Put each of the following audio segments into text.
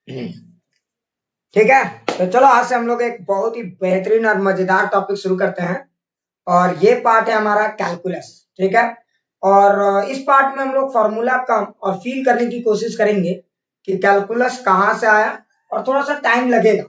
ठीक है, तो चलो आज से हम लोग एक बहुत ही बेहतरीन और मजेदार टॉपिक शुरू करते हैं। और ये पार्ट है हमारा कैलकुलस। ठीक है, और इस पार्ट में हम लोग फॉर्मूला कम और फील करने की कोशिश करेंगे कि कैलकुलस कहाँ से आया, और थोड़ा सा टाइम लगेगा।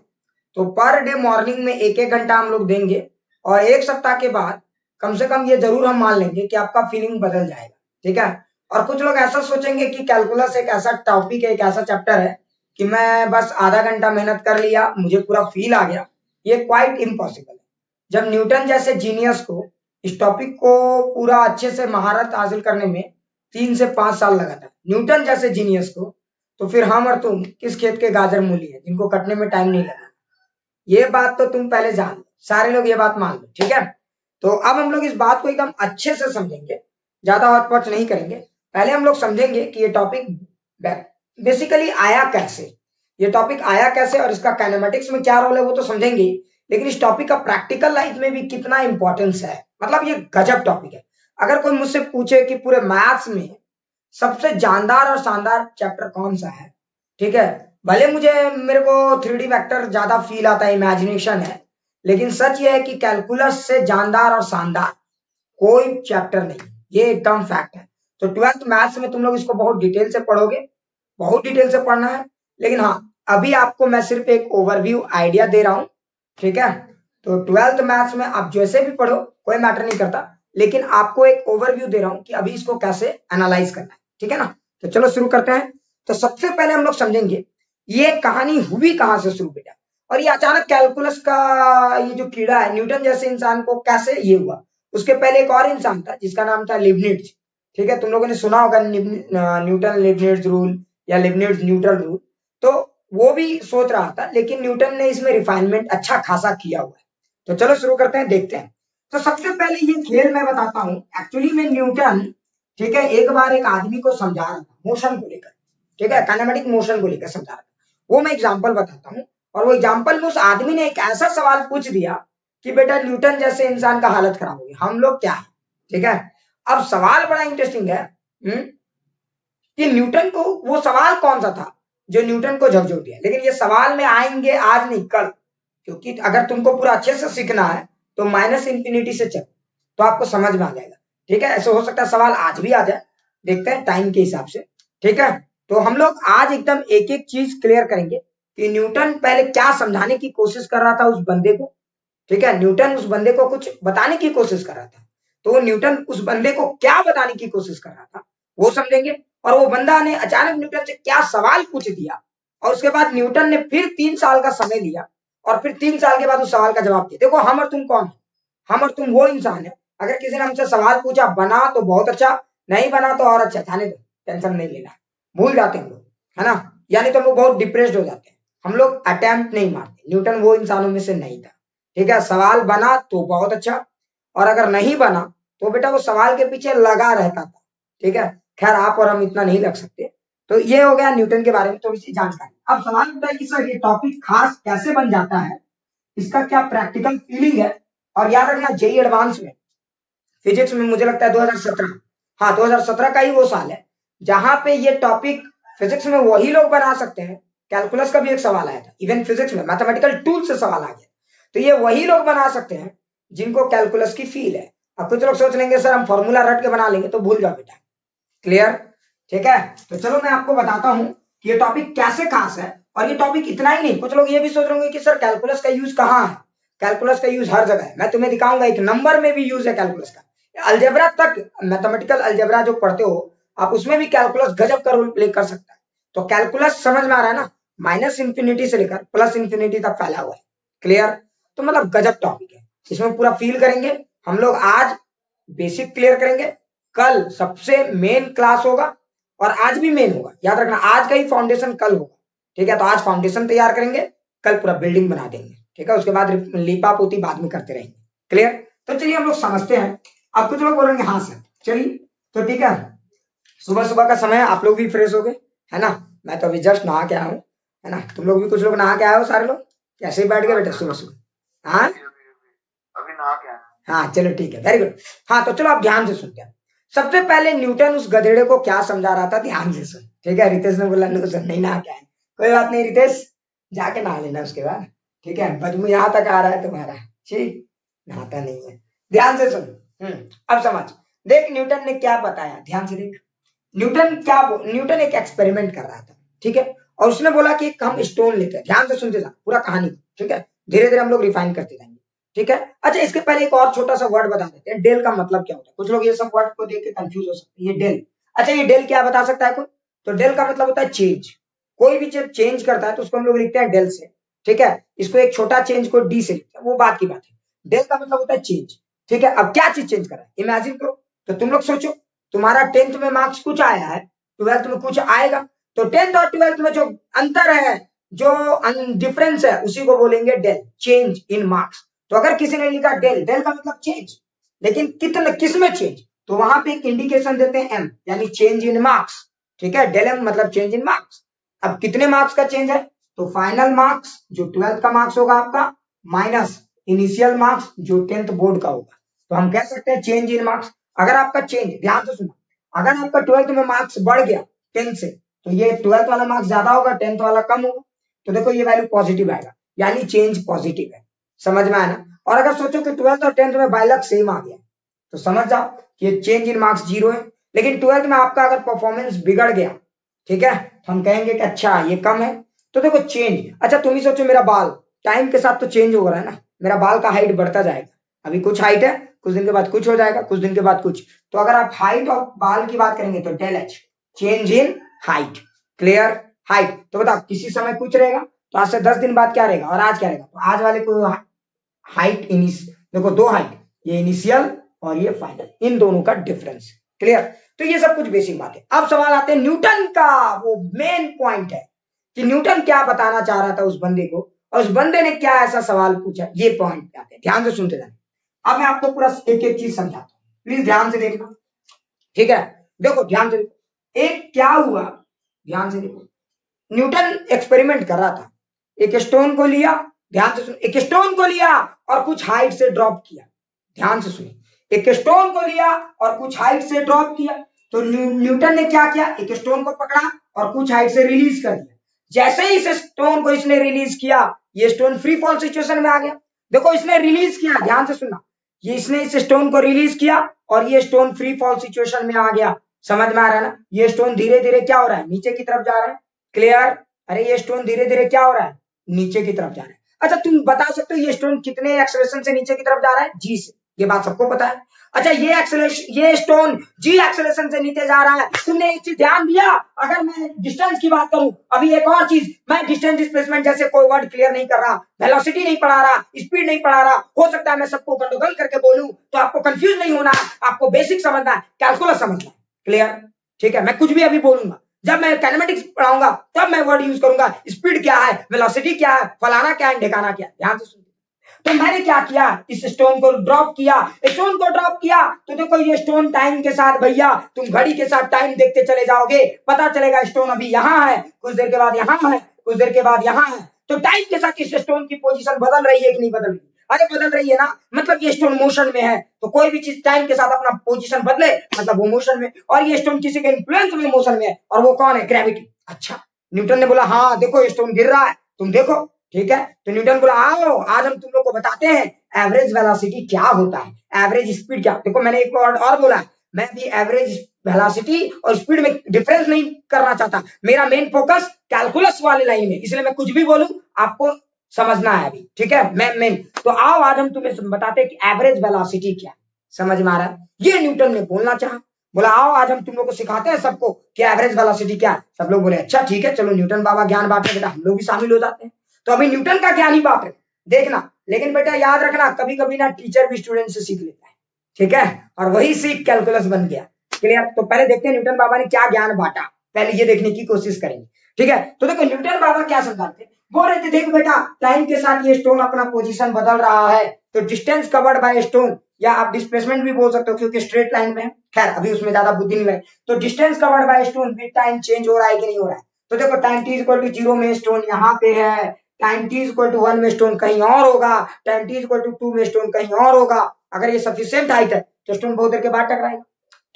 तो पर डे मॉर्निंग में एक एक घंटा हम लोग देंगे, और एक सप्ताह के बाद कम से कम ये जरूर हम मान लेंगे कि आपका फीलिंग बदल जाएगा। ठीक है, और कुछ लोग ऐसा सोचेंगे कि कैलकुलस एक ऐसा टॉपिक है, एक ऐसा चैप्टर है कि मैं बस आधा घंटा मेहनत कर लिया, मुझे पूरा फील आ गया। ये क्वाइट इम्पॉसिबल है। जब न्यूटन जैसे जीनियस को इस टॉपिक को पूरा अच्छे से महारत हासिल करने में 3 से 5 साल लगा था, न्यूटन जैसे जीनियस को, तो फिर हम और तुम किस खेत के गाजर मूली है जिनको कटने में टाइम नहीं लगा। ये बात तो तुम पहले जान लो, सारे लोग ये बात मान लो। ठीक है, तो अब हम लोग इस बात को एकदम अच्छे से समझेंगे, ज्यादा हॉट नहीं करेंगे। पहले हम लोग समझेंगे कि ये टॉपिक बेसिकली आया कैसे, ये टॉपिक आया कैसे और इसका काइनेमेटिक्स में क्या रोल है वो तो समझेंगे, लेकिन इस टॉपिक का प्रैक्टिकल लाइफ में भी कितना इंपॉर्टेंस है। मतलब ये गजब टॉपिक है। अगर कोई मुझसे पूछे कि पूरे मैथ्स में सबसे जानदार और शानदार चैप्टर कौन सा है, ठीक है, भले मुझे मेरे को 3D वेक्टर ज्यादा फील आता है, इमेजिनेशन है, लेकिन सच ये है कि कैलकुलस से जानदार और शानदार कोई चैप्टर नहीं। ये एकदम फैक्ट है। तो 12th मैथ्स में तुम लोग इसको बहुत डिटेल से पढ़ोगे, बहुत डिटेल से पढ़ना है। लेकिन हाँ, अभी आपको मैं सिर्फ एक ओवरव्यू आइडिया दे रहा हूं। ठीक है, तो 12th मैथ्स में आप जैसे भी पढ़ो कोई मैटर नहीं करता, लेकिन आपको एक ओवरव्यू दे रहा हूं कि अभी इसको कैसे एनालाइज करना है। ठीक है ना, तो चलो शुरू करते हैं। तो सबसे पहले हम लोग समझेंगे ये कहानी हुई कहां से शुरू बेटा, और ये अचानक कैलकुलस का ये जो कीड़ा है न्यूटन जैसे इंसान को कैसे ये हुआ। उसके पहले एक और इंसान था जिसका नाम था लिबनिट्ज। ठीक है, तुम लोगों ने सुना होगा न्यूटन लिबनिट्ज रूल या लिबनिट्ज न्यूट्रल रूल। तो वो भी सोच रहा था, लेकिन न्यूटन ने इसमें रिफाइनमेंट अच्छा खासा किया हुआ है। तो चलो शुरू करते हैं, देखते हैं। तो सबसे पहले ये खेल मैं बताता हूं। एक्चुअली में न्यूटन, ठीक है, एक बार एक आदमी को समझा रहा था मोशन को लेकर। ठीक है, काइनेमेटिक मोशन को लेकर समझा रहा था। वो मैं एग्जांपल बताता हूं, और वो एग्जांपल में उस आदमी ने एक ऐसा सवाल पूछ दिया कि बेटा न्यूटन जैसे इंसान का हालत खराब हो गई, हम लोग क्या है। ठीक है, अब सवाल बड़ा इंटरेस्टिंग है। कि न्यूटन को वो सवाल कौन सा था जो न्यूटन को झकझोर दिया। लेकिन ये सवाल में आएंगे आज नहीं कल, क्योंकि अगर तुमको पूरा अच्छे से सीखना है तो माइनस इंफिनिटी से चल, तो आपको समझ में आ जाएगा। ठीक है, ऐसे हो सकता है सवाल आज भी आ जाए, देखते हैं टाइम के हिसाब से। ठीक है, तो हम लोग आज एकदम एक एक चीज क्लियर करेंगे कि न्यूटन पहले क्या समझाने की कोशिश कर रहा था उस बंदे को। ठीक है, न्यूटन उस बंदे को कुछ बताने की कोशिश कर रहा था, तो न्यूटन उस बंदे को क्या बताने की कोशिश कर रहा था वो समझेंगे। और वो बंदा ने अचानक न्यूटन से क्या सवाल पूछ दिया, और उसके बाद न्यूटन ने फिर 3 साल का समय लिया, और फिर 3 साल के बाद उस सवाल का जवाब दिया। देखो हम और तुम कौन है, हम और तुम वो इंसान है। अगर किसी ने हमसे सवाल पूछा बना तो बहुत अच्छा, नहीं बना तो और अच्छा, जाने दो, टेंशन नहीं लेना। भूल जाते हैं हम लोग, है ना, यानी तो हम लोग बहुत डिप्रेस्ड हो जाते हैं। हम लोग अटेम्प्ट नहीं मारते, न्यूटन वो इंसानों में से नहीं था। ठीक है, सवाल बना तो बहुत अच्छा, और अगर नहीं बना तो बेटा वो सवाल के पीछे लगा रहता था। ठीक है, खैर आप और हम इतना नहीं लग सकते। तो ये हो गया न्यूटन के बारे में थोड़ी सी जानकारी। अब सवाल उठता है कि सर ये टॉपिक खास कैसे बन जाता है, इसका क्या प्रैक्टिकल फीलिंग है। और याद रखना जेई एडवांस में फिजिक्स में मुझे लगता है 2017, हाँ 2017 का ही वो साल है जहां पे ये टॉपिक फिजिक्स में वही लोग बना सकते हैं। कैलकुलस का भी एक सवाल आया था, इवन फिजिक्स में मैथमेटिकल टूल से सवाल आ गया, तो ये वही लोग बना सकते हैं जिनको कैलकुलस की फील है। अब कुछ लोग सोच लेंगे सर हम फॉर्मूला रट के बना लेंगे, तो भूल जाओ बेटा। क्लियर, ठीक है। तो चलो मैं आपको बताता हूं कि ये टॉपिक कैसे खास है। और ये टॉपिक इतना ही नहीं, कुछ लोग ये भी सोच रहे होंगे कि सर कैलकुलस का यूज कहाँ है। कैलकुलस का यूज हर जगह है, मैं तुम्हें दिखाऊंगा एक नंबर में भी यूज है कैलकुलस का। अलजेब्रा तक, मैथमेटिकल अलजेब्रा जो पढ़ते हो आप, उसमें भी कैलकुलस गजब का रोल प्ले कर सकता है। तो कैलकुलस समझ में आ रहा है ना, माइनस इंफिनिटी से लेकर प्लस इंफिनिटी तक फैला हुआ है। क्लियर, तो मतलब गजब टॉपिक है, इसमें पूरा फील करेंगे हम लोग। आज बेसिक क्लियर करेंगे, कल सबसे मेन क्लास होगा, और आज भी मेन होगा। याद रखना आज का ही फाउंडेशन कल होगा। ठीक है, तो आज फाउंडेशन तैयार करेंगे, कल पूरा बिल्डिंग बना देंगे। ठीक है, उसके बाद लिपा पोती बाद में करते रहेंगे। क्लियर, तो चलिए हम लोग समझते हैं। अब कुछ लोग बोलेंगे हाँ सर, चलिए तो ठीक है। सुबह सुबह का समय है, आप लोग भी फ्रेश हो गए, है ना। मैं तो अभी जस्ट नहा के आया हूँ, है ना। तुम लोग भी कुछ लोग नहा के आए हो, सारे लोग ऐसे ही बैठ गए बेटे सुबह सुबह। हाँ अभी नहा के आया। हाँ चलो ठीक है, वेरी गुड। हाँ तो चलो आप ध्यान से सुनते हैं। सबसे पहले न्यूटन उस गधेड़े को क्या समझा रहा था, ध्यान से सुन। ठीक है, रितेश ने बोला नो सर नहीं नहा के आए, कोई बात नहीं रितेश, जाके नहा लेना उसके बाद, ठीक है। बदबू यहाँ तक आ रहा है तुम्हारा, ठीक, नहाता नहीं है। ध्यान से सुन, अब समझ। देख न्यूटन ने क्या बताया, ध्यान से देख। न्यूटन एक एक्सपेरिमेंट कर रहा था, ठीक है। और उसने बोला कि हम स्टोन लेते हैं, ध्यान से सुनते जा पूरा कहानी, ठीक है। धीरे धीरे हम लोग रिफाइन करते जाएंगे, ठीक है। अच्छा इसके पहले एक और छोटा सा वर्ड बता देते हैं, डेल का मतलब क्या होता है। कुछ लोग ये सब वर्ड को देख के कंफ्यूज हो सकते हैं। ये डेल, अच्छा ये डेल क्या बता सकता है कोई? तो डेल का मतलब होता है चेंज। कोई भी जब चेंज करता है तो उसको हम लोग लिखते हैं डेल से, ठीक है। इसको एक छोटा चेंज को डी से लिखते हैं, वो बात की बात है। डेल का मतलब होता है चेंज, ठीक है। अब क्या चीज चेंज कर रहा है, इमेजिन करो। तो तुम लोग सोचो, तुम्हारा 10th में मार्क्स कुछ आया है, 12th में कुछ आएगा, तो 10th और 12th में जो अंतर है, जो डिफरेंस है, उसी को बोलेंगे डेल, चेंज इन मार्क्स। तो अगर किसी ने लिखा डेल, डेल का मतलब चेंज, लेकिन कितना किस में चेंज, तो वहां पे एक इंडिकेशन देते हैं एम, यानी चेंज इन मार्क्स, ठीक है। डेल एम मतलब चेंज इन मार्क्स। अब कितने मार्क्स का चेंज है, तो फाइनल मार्क्स जो 12th का मार्क्स होगा आपका, माइनस इनिशियल मार्क्स जो 10th बोर्ड का होगा, तो हम कह सकते हैं चेंज इन मार्क्स। अगर आपका चेंज, ध्यान से सुनो, अगर आपका 12th में मार्क्स बढ़ गया 10th से, तो ये 12th वाला मार्क्स ज्यादा होगा, 10th वाला कम होगा, तो देखो ये वैल्यू पॉजिटिव आएगा, यानी चेंज पॉजिटिव है। समझ में आया ना। और अगर सोचो कि 12th और 10th में बाय लक सेम आ गया, तो समझ जाओ कि ये चेंज इन मार्क्स 0 है। लेकिन 12th में आपका अगर परफॉर्मेंस बिगड़ गया, ठीक है, तो हम कहेंगे कि अच्छा ये कम है, तो देखो चेंज। अच्छा तुम ही सोचो, मेरा बाल टाइम के साथ तो चेंज हो रहा है ना, मेरा बाल का हाइट बढ़ता जाएगा, अभी कुछ हाइट है, कुछ दिन के बाद कुछ हो जाएगा, कुछ दिन के बाद कुछ। तो अगर आप हाइट और बाल की बात करेंगे तो del H, change in height, clear. Height तो बताओ किसी समय कुछ रहेगा, तो आज से 10 दिन बाद क्या रहेगा, और आज क्या रहेगा, तो आज वाले को हाइट देखो दो हाइट, ये इनिशियल और ये फाइनल, इन दोनों का डिफरेंस, क्लियर। तो ये सब कुछ बेसिक बात है। अब सवाल आते हैं न्यूटन का, वो मेन पॉइंट है कि न्यूटन क्या बताना चाह रहा था उस बंदे को, और उस बंदे ने क्या ऐसा सवाल पूछा, ये पॉइंट पे आते हैं, ध्यान से सुनते जाए। अब मैं आपको पूरा एक एक चीज समझाता हूँ, प्लीज ध्यान से देखना, ठीक है। देखो ध्यान से देखो, एक क्या हुआ, ध्यान से देखो। न्यूटन एक्सपेरिमेंट कर रहा था, एक स्टोन को लिया, ध्यान से सुनो, एक स्टोन को लिया और कुछ हाइट से ड्रॉप किया, ध्यान से सुनिए। एक स्टोन को लिया और कुछ हाइट से ड्रॉप किया, तो न्यूटन ने क्या किया, एक स्टोन को पकड़ा और कुछ हाइट से रिलीज कर दिया। जैसे ही इस स्टोन को इसने रिलीज किया, ये स्टोन फ्री फॉल सिचुएशन में आ गया। देखो इसने रिलीज किया, ध्यान से सुनना, ये इसने इस स्टोन को रिलीज किया और ये स्टोन फ्री फॉल सिचुएशन में आ गया। समझ में आ रहा है ना। ये स्टोन धीरे धीरे क्या हो रहा है, नीचे की तरफ जा रहा है, क्लियर। अरे ये स्टोन धीरे धीरे क्या हो रहा है, नीचे की तरफ जा रहा है। अच्छा तुम बता सकते हो ये स्टोन कितने एक्सेलरेशन से नीचे की तरफ जा रहा है, जी से, ये बात सबको पता है। अच्छा ये स्टोन जी एक्सेलरेशन से नीचे जा रहा है। तुमने एक चीज ध्यान दिया, अगर मैं डिस्टेंस की बात करूं, अभी एक और चीज, मैं डिस्टेंस डिस्प्लेसमेंट जैसे कोई वर्ड क्लियर नहीं कर रहा, वेलोसिटी नहीं पढ़ा रहा, स्पीड नहीं पढ़ा रहा, हो सकता है मैं सबको गंडोगल करके बोलूं, तो आपको कंफ्यूज नहीं होना, आपको बेसिक समझना है, कैलकुलस समझना है, क्लियर, ठीक है। मैं कुछ भी अभी बोलूंगा, जब मैं कैनेमेटिक्स पढ़ाऊंगा तब मैं वर्ड यूज करूंगा, स्पीड क्या है, वेलोसिटी क्या है, फलाना क्या है, ढिकाना क्या है, ध्यान से सुनिए। तो मैंने क्या किया, इस स्टोन को ड्रॉप किया, स्टोन को ड्रॉप किया, तो देखो ये स्टोन टाइम के साथ, भैया तुम घड़ी के साथ टाइम देखते चले जाओगे, पता चलेगा स्टोन अभी यहाँ है, कुछ देर के बाद यहाँ है, कुछ देर के बाद यहाँ है। तो टाइम के साथ इस स्टोन की पोजीशन बदल रही है कि नहीं बदल रही, अरे बदल रही है ना, मतलब ये स्टोन मोशन में है। तो कोई भी चीज टाइम के साथ अपना पोजीशन बदले मतलब वो मोशन में, और ये स्टोन किसी के इन्फ्लुएंस में मोशन में है, और वो कौन है, ग्रेविटी। अच्छा न्यूटन ने बोला हाँ देखो स्टोन गिर रहा है, तुम देखो, ठीक है। तो न्यूटन बोला आओ आज हम तुम लोग को बताते हैं एवरेज वेलोसिटी क्या होता है, एवरेज स्पीड क्या। देखो मैंने एक वर्ड और बोला, मैं भी एवरेज वेलोसिटी और स्पीड में डिफरेंस नहीं करना चाहता, मेरा मेन फोकस कैलकुलस वाले लाइन में, इसलिए मैं कुछ भी बोलूं आपको समझना है अभी, ठीक है। मैं मेन, तो आओ आज हम तुम्हें बताते हैं कि एवरेज वेलोसिटी क्या, समझ में आ रहा है। ये न्यूटन ने बोलना चाहा, बोला आओ आज हम तुम लोग को सिखाते हैं सबको कि एवरेज वेलोसिटी क्या है। सब लोग बोले अच्छा ठीक है, चलो न्यूटन बाबा ज्ञान बांटे, बेटा हम लोग भी शामिल हो जाते हैं। तो अभी न्यूटन का ज्ञान ही बांट रहे, देखना। लेकिन बेटा याद रखना, कभी कभी ना टीचर भी स्टूडेंट से सीख लेता है, ठीक है, और वही सीख कैलकुलस बन गया, क्लियर। तो पहले देखते हैं न्यूटन बाबा ने क्या ज्ञान बांटा, पहले ये देखने की कोशिश करेंगे, ठीक है। तो देखो न्यूटन बाबा क्या समझाते, बोल रहे थे देख बेटा टाइम के साथ ये स्टोन अपना पोजीशन बदल रहा है, तो डिस्टेंस कवर्ड बाय स्टोन, या आप डिस्प्लेसमेंट भी बोल सकते हो क्योंकि स्ट्रेट लाइन में, खैर अभी उसमें ज्यादा बुद्धि नहीं लगे। तो distance covered by stone with time change हो रहा है कि नहीं हो रहा है। तो देखो टाइम t इक्वल टू 0 में स्टोन यहाँ पे है, टाइम t इक्वल टू 1 में स्टोन कहीं और होगा, टाइम t इक्वल टू 2 में स्टोन कहीं और होगा। अगर ये सफिशिएंट हाइट है तो स्टोन बहुत देर के बाद टकराएगा,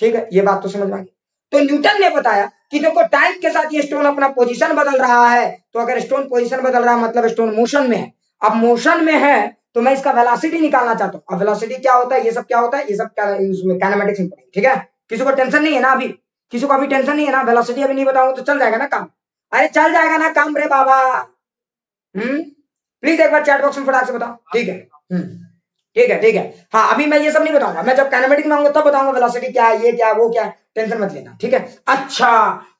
ठीक है। ये बात तो समझ में आ गई। तो न्यूटन ने बताया कि देखो टाइम के साथ ये स्टोन अपना पोजीशन बदल रहा है, तो अगर स्टोन पोजीशन बदल रहा है मतलब स्टोन मोशन में है। अब मोशन में है तो मैं इसका वेलोसिटी निकालना चाहता हूँ। अब वेलोसिटी क्या होता है, ये सब क्या होता है, ये सब क्या उसमें काइनेमेटिक्स में पढ़ेंगे, ठीक है। किसी को टेंशन नहीं है ना अभी, किसी को अभी टेंशन नहीं है ना, वेलोसिटी अभी नहीं बताऊंगा तो चल जाएगा ना काम। अरे चल जाएगा ना काम रे बाबा। प्लीज एक बार चैट बॉक्स में फटाक से बताओ, ठीक है। ठीक है ठीक है। हाँ अभी मैं ये सब नहीं बताऊंगा, मैं जब काइनेमेटिक्स में आऊंगा तब बताऊंगा वेलोसिटी क्या है, ये क्या है, वो क्या है, टेंशन मत लेना, ठीक है। अच्छा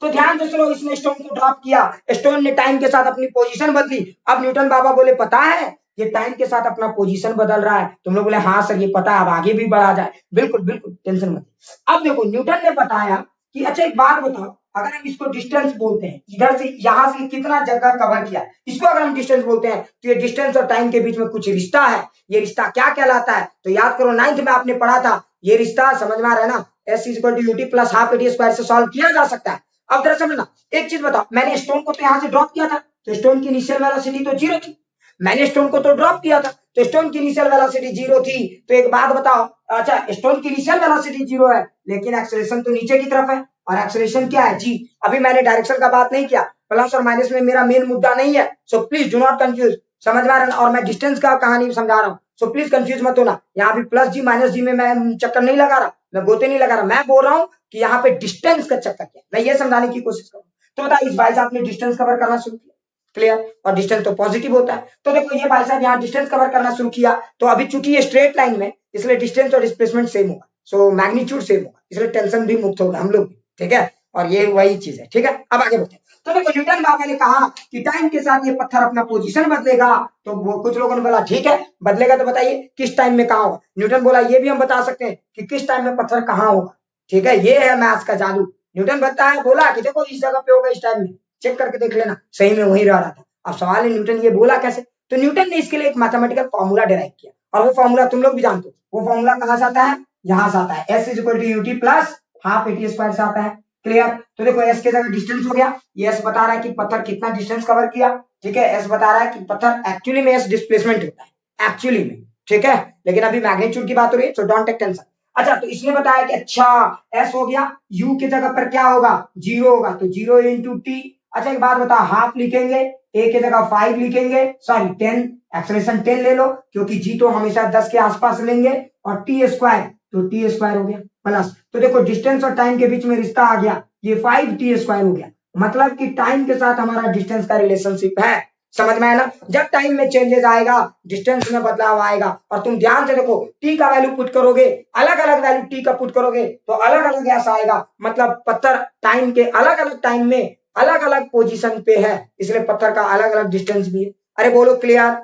तो ध्यान से सुनो, इसने स्टोन को ड्रॉप किया, स्टोन ने टाइम के साथ अपनी पोजीशन बदली। अब न्यूटन बाबा बोले पता है ये टाइम के साथ अपना पोजीशन बदल रहा है। तुम लोग बोले हाँ सर ये पता है, अब आगे भी बढ़ा जाए। बिल्कुल बिल्कुल टेंशन मत। अब देखो न्यूटन ने बताया कि अच्छा एक बात बताओ, अगर हम इसको डिस्टेंस बोलते हैं, इधर से यहां से कितना जगह कवर किया, इसको अगर हम डिस्टेंस बोलते हैं तो ये डिस्टेंस और टाइम के बीच में कुछ रिश्ता है। ये रिश्ता क्या कहलाता है, तो याद करो 9th में आपने पढ़ा था, ये रिश्ता समझ में आ रहा है ना, s is equal to UT plus half AT square से सॉल्व किया जा सकता है। अब जरा समझना, एक चीज बताओ, मैंने स्टोन को तो यहां से ड्रॉप किया था, तो स्टोन की इनिशियल वेलोसिटी तो 0 थी। मैंने स्टोन को तो ड्रॉप किया था, तो स्टोन की इनिशियल वेलोसिटी 0 थी। तो एक बात बताओ, अच्छा स्टोन की इनिशियल वेलोसिटी 0 है, लेकिन एक्सेलरेशन तो नीचे की तरफ है, और एक्सेलरेशन क्या है जी। अभी मैंने डायरेक्शन का बात नहीं किया, प्लस और माइनस में मेरा मेन मुद्दा नहीं है, so please do not confuse, समझ में आ रहा है। और मैं डिस्टेंस का कहानी समझा रहा हूँ, सो प्लीज कंफ्यूज मत होना। यहाँ भी प्लस जी माइनस जी में मैं चक्कर नहीं लगा रहा, मैं गोते नहीं लगा रहा, मैं बोल रहा हूँ कि यहाँ पे डिस्टेंस का चक्कर क्या, मैं ये समझाने की कोशिश करूँ। तो बताइए इस भाई साहब ने डिस्टेंस कवर करना शुरू किया, क्लियर, और डिस्टेंस तो पॉजिटिव होता है। तो देखो ये भाई साहब यहाँ डिस्टेंस कवर करना शुरू किया, तो अभी चूंकि ये स्ट्रेट लाइन में, इसलिए डिस्टेंस और डिस्प्लेसमेंट सेम होगा, सो मैग्नीट्यूड सेम होगा, इसलिए टेंशन भी मुक्त होगा हम लोग भी, ठीक है। और ये वही चीज है, ठीक है। अब आगे बढ़ते हैं। तो देखो न्यूटन बाबा ने कहा कि टाइम के साथ ये पत्थर अपना पोजीशन बदलेगा, तो वो कुछ लोगों ने बोला ठीक है बदलेगा, तो बताइए किस टाइम में कहाँ होगा। न्यूटन बोला ये भी हम बता सकते हैं कि किस टाइम में पत्थर कहाँ होगा, ठीक है। ये है मैथ्स का जादू। न्यूटन बताया, बोला कि देखो इस जगह पे होगा इस टाइम में, चेक करके देख लेना, सही में वही रह रहा था। अब सवाल है न्यूटन ये बोला कैसे, तो न्यूटन ने इसके लिए एक मैथमेटिकल फॉर्मूला डिराइव किया, और वो फॉर्मूला तुम लोग भी जानते हो। वो फॉर्मूला कहां से आता है, यहां से आता है, s is equal to UT plus half AT square से आता है, क्लियर। तो देखो s के जगह डिस्टेंस हो गया, ये s बता रहा है कि पत्थर कितना डिस्टेंस कवर किया, ठीक है। s बता रहा है कि पत्थर एक्चुअली में s डिस्प्लेसमेंट होता है एक्चुअली में, ठीक है, लेकिन अभी मैग्नीट्यूड की बात हो रही है, सो डोंट टेक टेंशन। अच्छा तो इसने बताया कि अच्छा s हो गया, u की जगह पर क्या होगा, 0 होगा, तो 0 इंटू टी। अच्छा एक बात बताओ, हाफ लिखेंगे, a की जगह 5 लिखेंगे, सॉरी 10, एक्सप्रेशन 10 ले लो, क्योंकि g तो हमेशा 10 के आसपास लेंगे, और टी स्क्वायर, तो टी स्क्वायर हो गया प्लस, तो देखो डिस्टेंस और टाइम के बीच में रिश्ता आ गया, ये 5 टी स्क्वायर हो गया, मतलब कि टाइम के साथ हमारा डिस्टेंस का रिलेशनशिप है, समझ में आया ना। जब टाइम में चेंजेस आएगा डिस्टेंस में बदलाव आएगा, और तुम ध्यान से देखो टी का वैल्यू पुट करोगे, अलग अलग वैल्यू टी का पुट करोगे तो अलग अलग ऐसा आएगा, मतलब पत्थर टाइम के अलग अलग टाइम में अलग अलग पोजीशन पे है, इसलिए पत्थर का अलग अलग डिस्टेंस भी है। अरे बोलो क्लियर,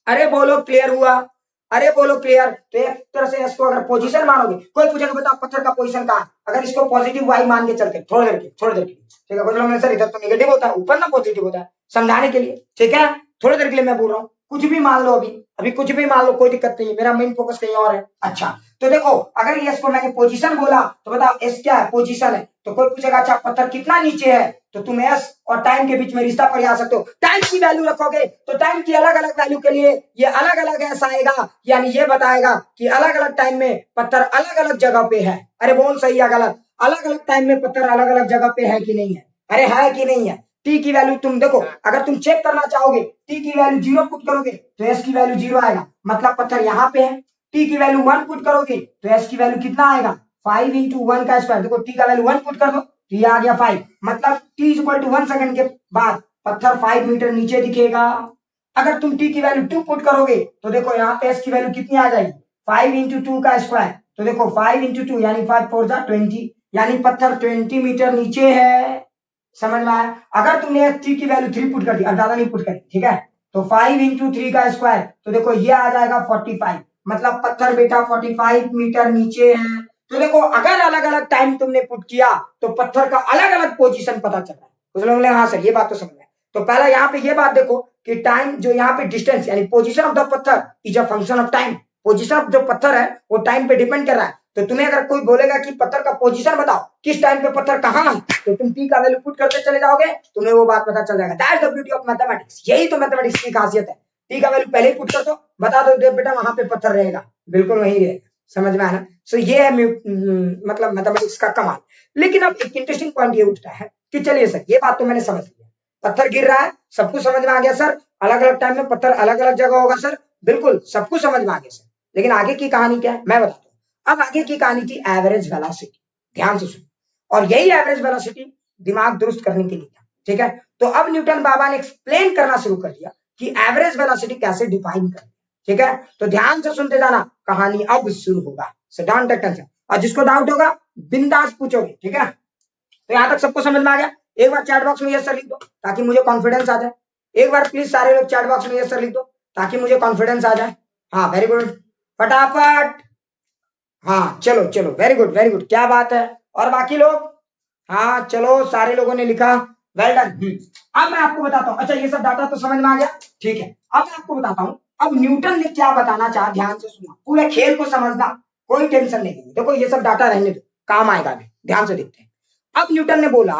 अरे बोलो क्लियर हुआ, अरे बोलो क्लियर। तो एक तरह से इसको अगर पोजीशन मानोगे, कोई पूछेगा बताओ पत्थर का पोजीशन कहाँ, अगर इसको पॉजिटिव वाई मान के चलते थोड़ी देर के लिए, ठीक है। कुछ लोग सर इधर तो नेगेटिव होता है, ऊपर ना पॉजिटिव होता है, समझाने के लिए, ठीक है। थोड़ी देर के लिए मैं बोल रहा हूँ, कुछ भी मान लो, अभी अभी कुछ भी मान लो, कोई दिक्कत नहीं है, मेरा मेन फोकस कहीं और है। अच्छा तो देखो अगर ये इसको मैंने पोजीशन बोला, तो बताओ एस क्या है, पोजीशन है। तो कोई पूछेगा अच्छा पत्थर कितना नीचे है, तो तुम एस और टाइम के बीच में रिश्ता पर आ सकते हो, टाइम की वैल्यू रखोगे तो टाइम की अलग अलग वैल्यू के लिए ये अलग अलग ऐसा आएगा, यानी ये बताएगा कि अलग अलग टाइम में पत्थर अलग अलग जगह पे है। अरे बोल सही या गलत, अलग अलग टाइम में पत्थर अलग अलग जगह पे है कि नहीं है, अरे है कि नहीं है। टी की वैल्यू तुम देखो, अगर तुम चेक करना चाहोगे, टी की वैल्यू 0 पुट करोगे तो एस की वैल्यू 0 आएगा, मतलब पत्थर यहाँ पे है। टी की वैल्यू 1 पुट करोगे तो एस की वैल्यू कितना आएगा, 5 इंटू 1 का स्क्वायर, देखो टी का वैल्यू 1 पुट कर दो तो ये आ गया 5, मतलब T is equal to 1 second के बाद पत्थर 5 मीटर नीचे दिखेगा। अगर तुम टी की वैल्यू 2 पुट करोगे तो देखो यहाँ पे एस की वैल्यू कितनी आ जाएगी, 5 इंटू 2 का स्क्वायर, तो देखो 5 इंटू 2 यानी 5 4 जा 20, यानी पत्थर 20 मीटर नीचे है, समझ में आया। अगर तुमने टी की वैल्यू 3 पुट कर दी, अब ज्यादा नहीं पुट करी, ठीक है, तो 5 इंटू 3 का स्क्वायर, तो देखो ये आ जाएगा 45, मतलब पत्थर बेटा 45 मीटर नीचे है। तो देखो अगर अलग अलग टाइम तुमने पुट किया तो पत्थर का अलग अलग पोजीशन पता चल रहा है। कुछ लोग बोले हाँ सर ये बात तो समझ में। तो पहला यहाँ पे ये बात देखो कि टाइम जो यहाँ पे डिस्टेंस यानी पोजीशन ऑफ द पत्थर is a function of time, position of जो पत्थर है वो टाइम पे डिपेंड कर रहा है। तो तुम्हें अगर कोई बोलेगा कि पत्थर का पोजीशन बताओ, किस टाइम पे पत्थर कहाँ है, तो तुम टी का वैल्यू पुट करते चले जाओगे, तुम्हें वो बात पता चल जाएगा। That's the beauty of mathematics, यही तो मैथमेटिक्स की खासियत है। टी का वैल्यू पहले ही पुट कर दो, बता दो बेटा वहां पे पत्थर रहेगा, बिल्कुल वही रहेगा, समझ में आना। सो ये है मतलब मैथमेटिक्स का कमाल। लेकिन अब एक इंटरेस्टिंग पॉइंट ये उठता है कि चलिए सर ये बात तो मैंने समझ लिया, पत्थर गिर रहा है, सब कुछ समझ में आ गया सर, अलग अलग टाइम में पत्थर अलग अलग जगह होगा सर, बिल्कुल सब कुछ समझ में आ गया सर। लेकिन आगे की कहानी क्या है मैं बताता हूँ। अब आगे की कहानी थी एवरेज वेलोसिटी, ध्यान से सुनो। और यही एवरेज वेलोसिटी दिमाग दुरुस्त करने के लिए था, ठीक है। तो अब न्यूटन बाबा ने एक्सप्लेन करना शुरू कर दिया कि एवरेज वेलोसिटी कैसे डिफाइन करें, ठीक है। तो ध्यान से सुनते जाना, कहानी अब शुरू होगा। सो डोंट टेक टेंशन, और जिसको डाउट होगा बिंदास पूछोगे, ठीक है। तो यहां तक सबको समझ में आ गया? एक बार चैट बॉक्स में यस सर लिख दो ताकि मुझे कॉन्फिडेंस आ जाए। एक बार प्लीज सारे लोग चैट बॉक्स में यस सर लिख दो ताकि मुझे कॉन्फिडेंस आ जाए। हाँ वेरी गुड, फटाफट। हाँ चलो चलो, वेरी गुड वेरी गुड, क्या बात है। और बाकी लोग? हाँ चलो, सारे लोगों ने लिखा, वेल डन। अब मैं आपको बताता हूँ, अच्छा ये सब डाटा तो समझ में आ गया, ठीक है। अब मैं आपको बताता हूँ अब न्यूटन ने क्या बताना चाहा, ध्यान से सुनना, पूरे खेल को समझना, कोई टेंशन नहीं है। देखो ये सब डाटा रहने दो, काम आएगा भी, ध्यान से देखते हैं। अब न्यूटन ने बोला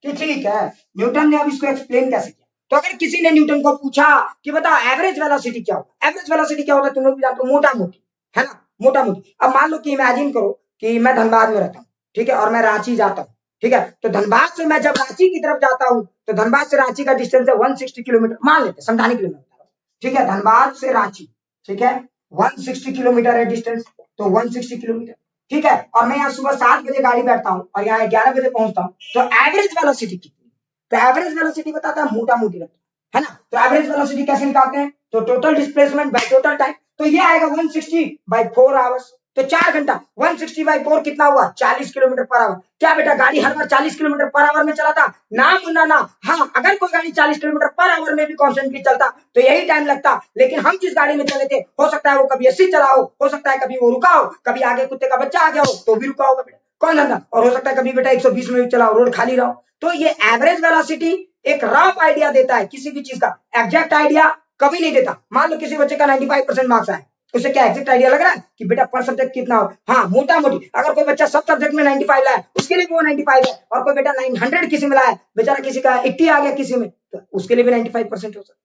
कि ठीक है, न्यूटन ने अब इसको एक्सप्लेन कैसे किया। तो अगर किसी ने न्यूटन को पूछा कि बताओ एवरेज वेलोसिटी क्या होता है, एवरेज वेलोसिटी क्या होता है, तुम लोग भी जानते हो, मोटा मोटी, है ना, मोटा मोटी। अब मान लो कि इमेजिन करो कि मैं धनबाद में रहता हूँ, ठीक है, और मैं रांची जाता हूँ, ठीक है। तो धनबाद से मैं जब रांची की तरफ जाता हूँ तो धनबाद से रांची का डिस्टेंस है 160 किलोमीटर, मान लेते हैं समझाने के लिए मैं बता रहा हूँ, ठीक है। धनबाद से रांची, ठीक है, 160 किलोमीटर है डिस्टेंस, तो 160 किलोमीटर, ठीक है। और मैं यहाँ सुबह 7 बजे गाड़ी बैठता हूँ और यहाँ 11 बजे पहुंचता हूँ, तो एवरेज वेलोसिटी कितनी? तो एवरेज वेलोसिटी बताता है मोटा मोटी रहता है ना। तो एवरेज वेलोसिटी कैसे निकालते हैं? तो total displacement by total time, तो ये आएगा 160 बाय 4 आवर्स, तो 4 घंटा, 160 बाई 4 कितना हुआ? 40 किलोमीटर पर आवर। क्या बेटा गाड़ी हर बार 40 किलोमीटर पर आवर में चलाता? ना मुन्ना ना। हाँ, अगर कोई गाड़ी 40 किलोमीटर पर आवर में भी कॉन्स्टेंटली चलता तो यही टाइम लगता, लेकिन हम जिस गाड़ी में चले थे, हो सकता है वो कभी 80 चला हो सकता है कभी वो रुका हो, कभी आगे कुत्ते का बच्चा आ गया हो तो भी रुका होगा बेटा, कौन जानता, और हो सकता है कभी बेटा 120 में भी चला हो, रोड खाली रहा हो। तो ये एवरेज वेलोसिटी एक रफ आइडिया देता है किसी भी चीज का, एग्जैक्ट आइडिया कभी नहीं देता। मान लो किसी बच्चे का 95% मार्क्स आए, उसे क्या एग्जैक्ट आइडिया लग रहा है कि बेटा पर सब्जेक्ट कितना हो? हाँ मोटा मोटी, अगर कोई बच्चा सब सब्जेक्ट में 95 लाए उसके लिए भी वो 95 है, और कोई बेटा 900 किसी में लाए, बेचारा किसी का 80 आ गया किसी में, तो उसके लिए भी 95% हो सकता है।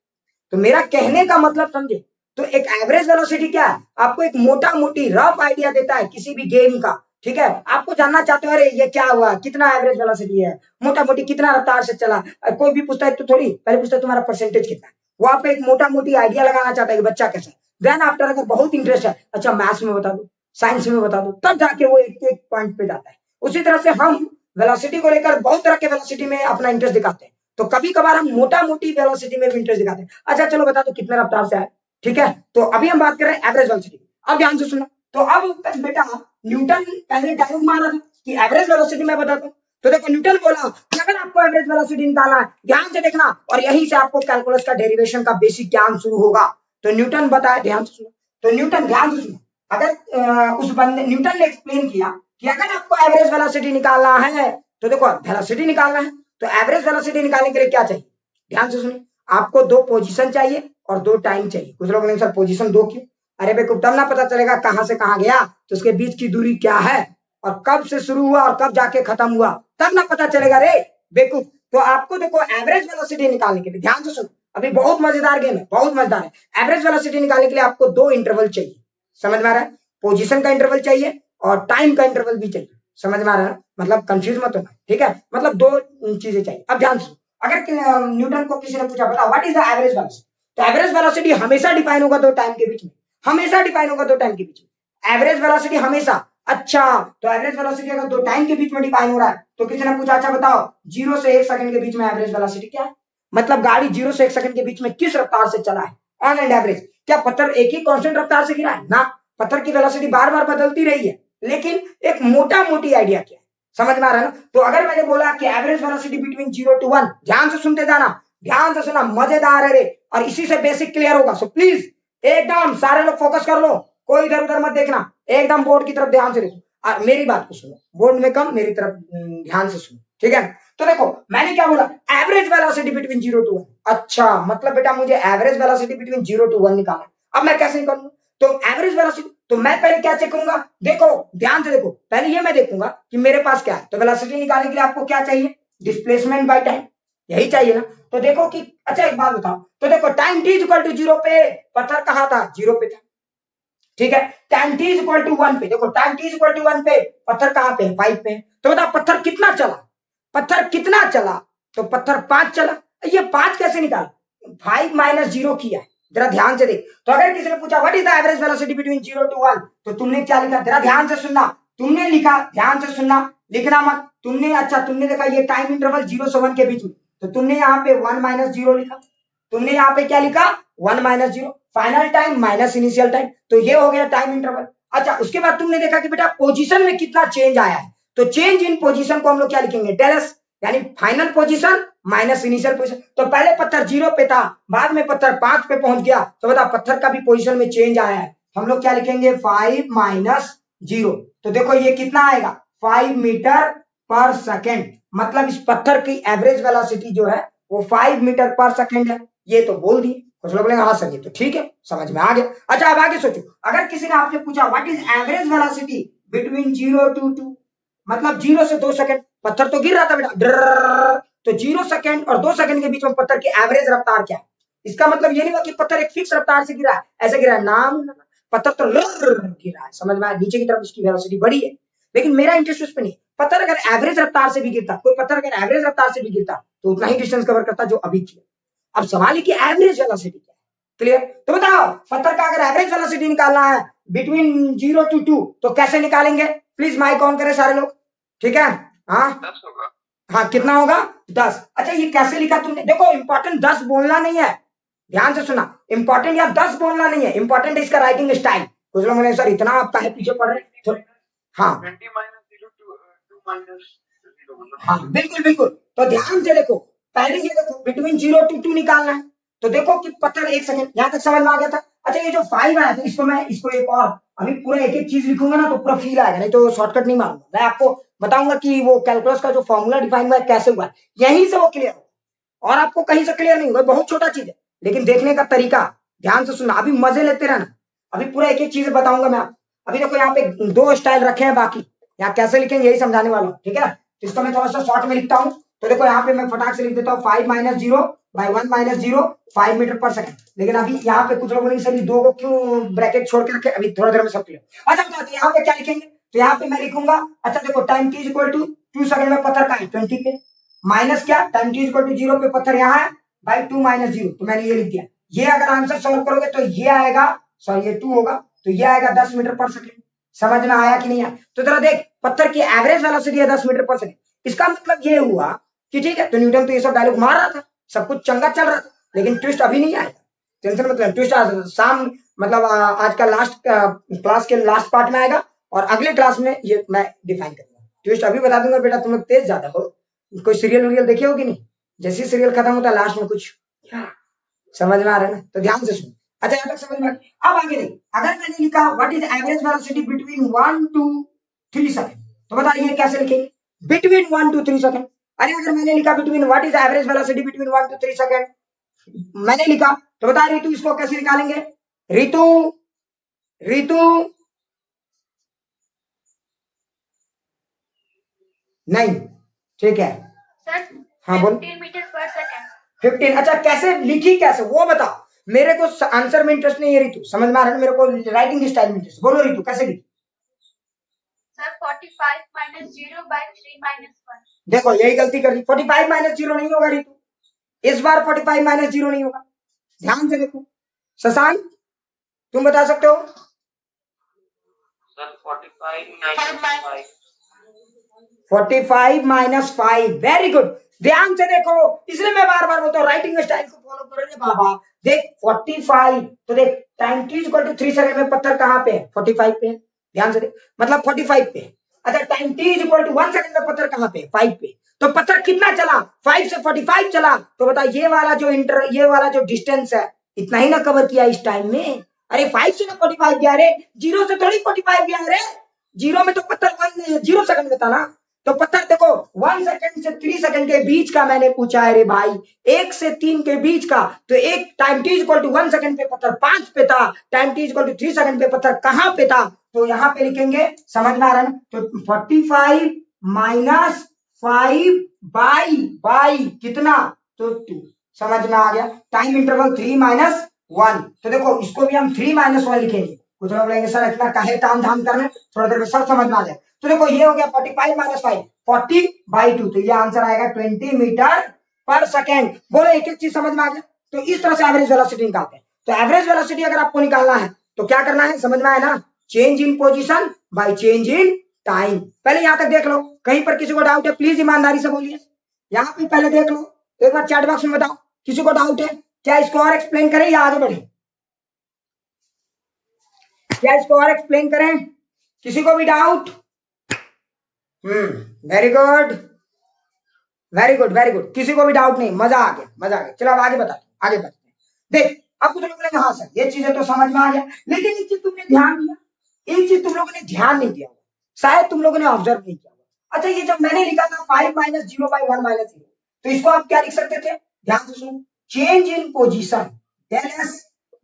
तो मेरा कहने का मतलब समझे, तो एक एवरेज वेलोसिटी क्या है? आपको एक मोटा मोटी रफ आइडिया देता है किसी भी गेम का, ठीक है। आपको जानना चाहते हो अरे ये क्या हुआ, कितना एवरेज वेलोसिटी है, मोटा मोटी कितना रफ्तार से चला, कोई भी पूछता है तो थोड़ी पहले पूछता है तुम्हारा परसेंटेज कितना है, वो आपको एक मोटा मोटी आइडिया लगाना चाहता है कि बच्चा कैसा। देन आफ्टर अगर बहुत इंटरेस्ट है, अच्छा मैथ्स में बता दो, साइंस में बता दो, तब जाके वो एक एक पॉइंट पे जाता है। उसी तरह से हम वेलोसिटी को लेकर बहुत तरह के वेलोसिटी में अपना इंटरेस्ट दिखाते हैं, तो कभी कभार हम मोटा मोटी वेलोसिटी में भी इंटरेस्ट दिखाते हैं। अच्छा चलो बता दो कितने रफ्तार से आए, ठीक है। तो अभी हम बात कर रहे हैं एवरेज वेलोसिटी। अब ध्यान से सुनो, तो अब बेटा न्यूटन पहले डायलॉग मारा था कि एवरेज वेलोसिटी मैं बताता हूँ। तो देखो न्यूटन बोला कि अगर आपको एवरेज वेलोसिटी निकालना है, ध्यान से देखना, और यहीं से आपको कैलकुलस का डेरिवेशन का बेसिक ज्ञान शुरू होगा। तो न्यूटन बताया, ध्यान से सुनो, तो न्यूटन ध्यान से सुनो, अगर उस बंदे न्यूटन ने एक्सप्लेन किया कि अगर आपको एवरेज वेलोसिटी निकालना है, तो देखो वेलोसिटी निकालना है, तो एवरेज वेलोसिटी निकालने के लिए क्या चाहिए, ध्यान से सुनिए, आपको दो पोजीशन चाहिए और दो टाइम चाहिए। कुछ लोग सर पोजीशन दो क्यों? अरे बेवकूफ, तब ना पता चलेगा कहां से कहां गया, तो उसके बीच की दूरी क्या है, और कब से शुरू हुआ और कब जाके खत्म हुआ, तब ना पता चलेगा रे बेवकूफ। तो आपको देखो एवरेज वेलोसिटी निकालने के लिए, ध्यान से सुनो, अभी बहुत मजेदार गेम है, बहुत मजेदार है। एवरेज वेलोसिटी निकालने के लिए आपको दो इंटरवल चाहिए, समझ में आ रहा है? पोजीशन का इंटरवल चाहिए और टाइम का इंटरवल भी चाहिए, समझ में आ रहा है? मतलब कंफ्यूज मत होना, ठीक है, मतलब दो चीजें चाहिए। अब ध्यान से, अगर न्यूटन को किसी ने पूछा बताओ what is the average velocity, तो एवरेज वेलोसिटी हमेशा डिफाइन होगा दो टाइम के बीच में, हमेशा डिफाइन होगा दो टाइम के बीच में, एवरेज वेलोसिटी हमेशा। अच्छा, तो एवरेज वेलोसिटी अगर दो टाइम के बीच में डिफाइन हो रहा है, तो किसी ने पूछा अच्छा बताओ 0 से 1 सेकंड के बीच में एवरेज वेलोसिटी क्या है, मतलब गाड़ी 0 से 1 सेकंड के बीच में किस रफ्तार से चला है ऑन एंड एवरेज। क्या पत्थर एक ही कांस्टेंट रफ्तार से गिरा है? ना, पत्थर की वेलोसिटी बार बार बदलती रही है, लेकिन एक मोटा मोटी आइडिया क्या है, समझ में आ रहा है ना? तो अगर मैंने बोला कि एवरेज वेलोसिटी बिटवीन 0 to 1, ध्यान से सुनते जाना, ध्यान से सुना, मजेदार है रे, और इसी से बेसिक क्लियर होगा। सो प्लीज एकदम सारे लोग फोकस कर लो, कोई इधर उधर मत देखना, एकदम बोर्ड की तरफ ध्यान से देखो, मेरी बात को सुनो, बोर्ड में कम मेरी तरफ ध्यान से सुनो, ठीक है। तो देखो मैंने क्या बोला, एवरेज वेलोसिटी बिटवीन 0 to 1। अच्छा मतलब बेटा मुझे एवरेज वेलोसिटी बिटवीन 0 to 1 निकालना, अब मैं कैसे निकालूंगा? तो एवरेज वेलोसिटी, तो मैं पहले क्या चेक करूंगा, देखो ध्यान से देखो, पहले ये मैं देखूंगा कि मेरे पास क्या है। तो वेलोसिटी निकालने के लिए आपको क्या चाहिए, डिस्प्लेसमेंट बाय टाइम, यही चाहिए ना। तो देखो कि अच्छा एक बात बताओ, तो देखो टाइम t इक्वल टू 0 पे पत्थर कहां था, 0 पे था, ठीक है। Time T is equal to 1 पे, देखो time T is equal to 1 पे पत्थर कहां पे है, 5 पे। तो बताओ पत्थर कितना चला, पत्थर कितना चला, तो पत्थर 5 चला। ये 5 कैसे निकाला, 5 माइनस 0 किया, जरा ध्यान से देख। तो अगर किसी ने पूछा what is the average velocity between 0 to 1, तो तुमने क्या लिखा, जरा ध्यान से सुनना, तुमने लिखा, ध्यान से सुनना, लिखना मत, तुमने अच्छा तुमने देखा ये टाइम इंटरवल 0 से 1 के बीच में, तो तुमने यहाँ पे 1 माइनस 0 लिखा, तुमने यहाँ पे क्या लिखा 1 minus 0, final time minus initial time, तो ये हो गया टाइम इंटरवल। अच्छा उसके बाद तुमने देखा कि बेटा पोजीशन में कितना चेंज आया है, तो चेंज इन पोजीशन को हम लोग क्या लिखेंगे, डेल एस, यानी final position minus initial position. तो पहले पत्थर 0 पे था, बाद में पत्थर 5 पे पहुंच गया, तो बता पत्थर का भी पोजीशन में चेंज आया है, हम लोग क्या लिखेंगे 5 माइनस 0। तो देखो ये कितना आएगा 5 मीटर पर सेकेंड, मतलब इस पत्थर की एवरेज वेलोसिटी जो है वो 5 मीटर पर सेकेंड है। ये तो बोल दिए, कुछ लोग बोलेंगे हाँ सर ये तो ठीक है, समझ में आ गया। अच्छा अब आगे सोचो, अगर किसी ने आपसे पूछा what is average velocity between 0 to 2, मतलब 0 से 2 सेकंड, पत्थर तो गिर रहा था बेटा, तो 0 सेकंड और 2 सेकंड के बीच में पत्थर की एवरेज रफ्तार क्या है। इसका मतलब ये नहीं हुआ कि पत्थर एक फिक्स रफ्तार से गिरा है, ऐसे गिरा है, नाम पत्थर तो गिरा है, समझ में आया, नीचे की तरफ उसकी वेलोसिटी बढ़ी है। लेकिन मेरा इंटरेस्ट उस पर नहीं, पत्थर अगर एवरेज रफ्तार से भी गिरता, कोई पत्थर अगर एवरेज रफ्तार से भी गिरता तो उतना ही डिस्टेंस कवर करता जो अभी किया। अब सवाल है कि एवरेज वेलोसिटी क्या है, क्लियर। तो बताओ पत्थर का अगर एवरेज वेलोसिटी निकालना है बिटवीन 0 टू 2 तो कैसे निकालेंगे, प्लीज माइक ऑन करें सारे लोग, ठीक है। हाँ 10 होगा। हाँ कितना होगा 10। अच्छा ये कैसे लिखा तुमने, देखो इंपॉर्टेंट 10 बोलना नहीं है, ध्यान से सुना, इंपॉर्टेंट या 10 बोलना नहीं है, इंपॉर्टेंट इसका राइटिंग स्टाइल। कुछ लोग बोले सर इतना आप काहे पीछे पड़ रहे तो, हाँ 20 माइनस 0 2 माइनस 0 हाँ बिल्कुल बिल्कुल। तो ध्यान से देखो, पहले ये देखो बिटवीन 0 टू 2 निकालना है, तो देखो कि पत्थर एक सेकंड, यहां तक समझ में आ गया था। अच्छा ये जो 5 आया था इसको मैं इसको एक और अभी पूरा एक एक चीज लिखूंगा ना तो पूरा फील आएगा, नहीं तो शॉर्टकट नहीं मारूंगा, मैं आपको बताऊंगा कि वो कैलकुलस का जो फॉर्मूला डिफाइन हुआ है कैसे हुआ है, यहीं से वो क्लियर होगा, और आपको कहीं से क्लियर नहीं होगा, बहुत छोटा चीज है लेकिन देखने का तरीका, ध्यान से सुनना, अभी मजे लेते रहना, अभी पूरा एक एक चीज बताऊंगा मैं आपको। अभी देखो यहाँ पे 2 स्टाइल रखे हैं, बाकी यहाँ कैसे लिखेंगे यही समझाने वाला हूँ, ठीक है। तो इसको मैं थोड़ा सा शॉर्ट में लिखता हूँ, तो देखो यहाँ पे मैं फटाक से लिख देता हूँ 5 माइनस 0 बाई 1 माइनस 0 5 मीटर पर सेकंड। लेकिन अभी यहाँ पे कुछ लोगों ने सभी 2 को क्यों ब्रैकेट छोड़ के रखे, अभी थोड़ा देर में सब क्लियर। अच्छा बताओ यहाँ पे क्या लिखेंगे, तो यहाँ पे मैं लिखूंगा, अच्छा देखो time T is equal to 2 second में पत्थर का है 20 पे, माइनस क्या time T is equal to 0 पे पत्थर यहाँ है बाई 2 माइनस 0, तो मैंने ये लिख दिया। ये अगर आंसर सॉल्व करोगे तो ये आएगा, सॉरी ये 2 होगा, तो ये आएगा 10 मीटर पर सेकंड। समझ में आया कि नहीं आया, तो जरा देख पत्थर की एवरेज वेलोसिटी है 10 मीटर पर सेकंड, इसका मतलब ये हुआ कि ठीक है, तो न्यूटन तो ये सब डायलॉग मार रहा था, सब कुछ चंगा चल रहा था, लेकिन ट्विस्ट अभी नहीं आया, टेंशन मतलब ट्विस्ट शाम मतलब आज का लास्ट क्लास के लास्ट पार्ट में आएगा, और अगले क्लास में ये मैं डिफाइन करूंगा, ट्विस्ट अभी बता दूंगा बेटा, तुम लोग तेज ज्यादा हो, कोई सीरियल वरियल देखे हो कि नहीं, जैसे सीरियल खत्म होता है लास्ट में कुछ समझ में आ रहा है ना, तो ध्यान से सुन। अच्छा यहाँ तक समझ में अब आगे नहीं, अगर मैंने लिखा what is average velocity between 1 to 3 second, तो बताइए कैसे लिखेंगे बिटवीन 1 टू 3 सेकंड। अरे अगर मैंने लिखा between what is average velocity between 1 to 3 second, मैंने लिखा, तो बता रितु इसको कैसे निकालेंगे, रितु रितु नहीं, ठीक है सर हाँ बोल 15 मीटर पर सेकंड। 15, अच्छा कैसे लिखी कैसे वो बता, मेरे को आंसर में इंटरेस्ट नहीं है रितु, समझ में आ रहा है, मेरे को राइटिंग स्टाइल में इंटरेस्ट, बोलो रितु कैसे लिखी। Sir 45 minus 0 by 3 minus 1। देखो यही गलती कर दी, 45 माइनस 0 नहीं होगा रितु, इस बार 45 माइनस 0 नहीं होगा, ध्यान से देखो। शशांक तुम बता सकते हो, सर 45 45 माइनस 5, वेरी गुड, ध्यान से देखो, इसलिए मैं बार बार बोलता हूँ राइटिंग स्टाइल को फॉलो करो रे बाबा। देख 45, तो देख time T equal to 3 second में पत्थर कहाँ पे है 45 पे है, ध्यान से देख, मतलब 45 पे है। अच्छा time T equal to 1 second में पत्थर कहाँ पे 5 पे, तो पत्थर कितना चला 5 से 45 चला, तो बता ये वाला जो डिस्टेंस है इतना ही ना कवर किया इस टाइम में, अरे 5 से ना 45 गया रे, 0 से थोड़ी 45 गया रे, 0 में तो पत्थर 0 सेकंड में था ना, तो पत्थर देखो 1 सेकंड से 3 सेकंड के बीच का मैंने पूछा है रे भाई, 1 से 3 के बीच का, तो एक time T equal to 1 second पे पत्थर 5 पे था, time T equal to 3 second पे पत्थर कहां पे था, तो यहां पे लिखेंगे, समझ में आ रहा है ना, तो 45 माइनस 5 बाई कितना, तो 2, समझ में आ गया, टाइम इंटरवल 3 माइनस 1, तो देखो इसको भी हम 3 माइनस 1 लिखेंगे, कुछ लोग बोलेंगे सर इतना काहे काम धाम करने, थोड़ा देर में सब समझ में आ जाए। तो देखो ये हो गया 45 माइनस 5 40/2, तो ये आंसर आएगा 20 मीटर पर सेकेंड। बोलो एक एक चीज समझ में आ गया। तो इस तरह से एवरेज वेलोसिटी निकालते हैं। तो एवरेज वेलोसिटी अगर आपको निकालना है तो क्या करना है, समझ में आया ना, change in position by change in time. पहले यहां तक देख लो, कहीं पर किसी को डाउट है प्लीज ईमानदारी से बोलिए। यहाँ पे पहले देख लो, एक बार चैट बॉक्स में बताओ किसी को डाउट है, क्या इसको और एक्सप्लेन करें या आगे बढ़े, क्या इसको और एक्सप्लेन करें, किसी को भी doubt? Very good very good very good, किसी को भी डाउट नहीं, मजा आ गया मजा आ गया। चलो अब आगे बताते हैं, आगे बढ़ते हैं। देख अब कुछ लोग बोलेंगे हाँ सर ये चीजें तो समझ में आ गया, लेकिन एक चीज तुमने ध्यान दिया, एक चीज तुम लोगों ने ध्यान नहीं दिया, शायद तुम लोगों ने ऑब्जर्व नहीं किया। अच्छा ये जब मैंने लिखा था 5 माइनस 0/1 - 0, तो इसको आप क्या लिख सकते थे, ध्यान से सुनो, change in position del S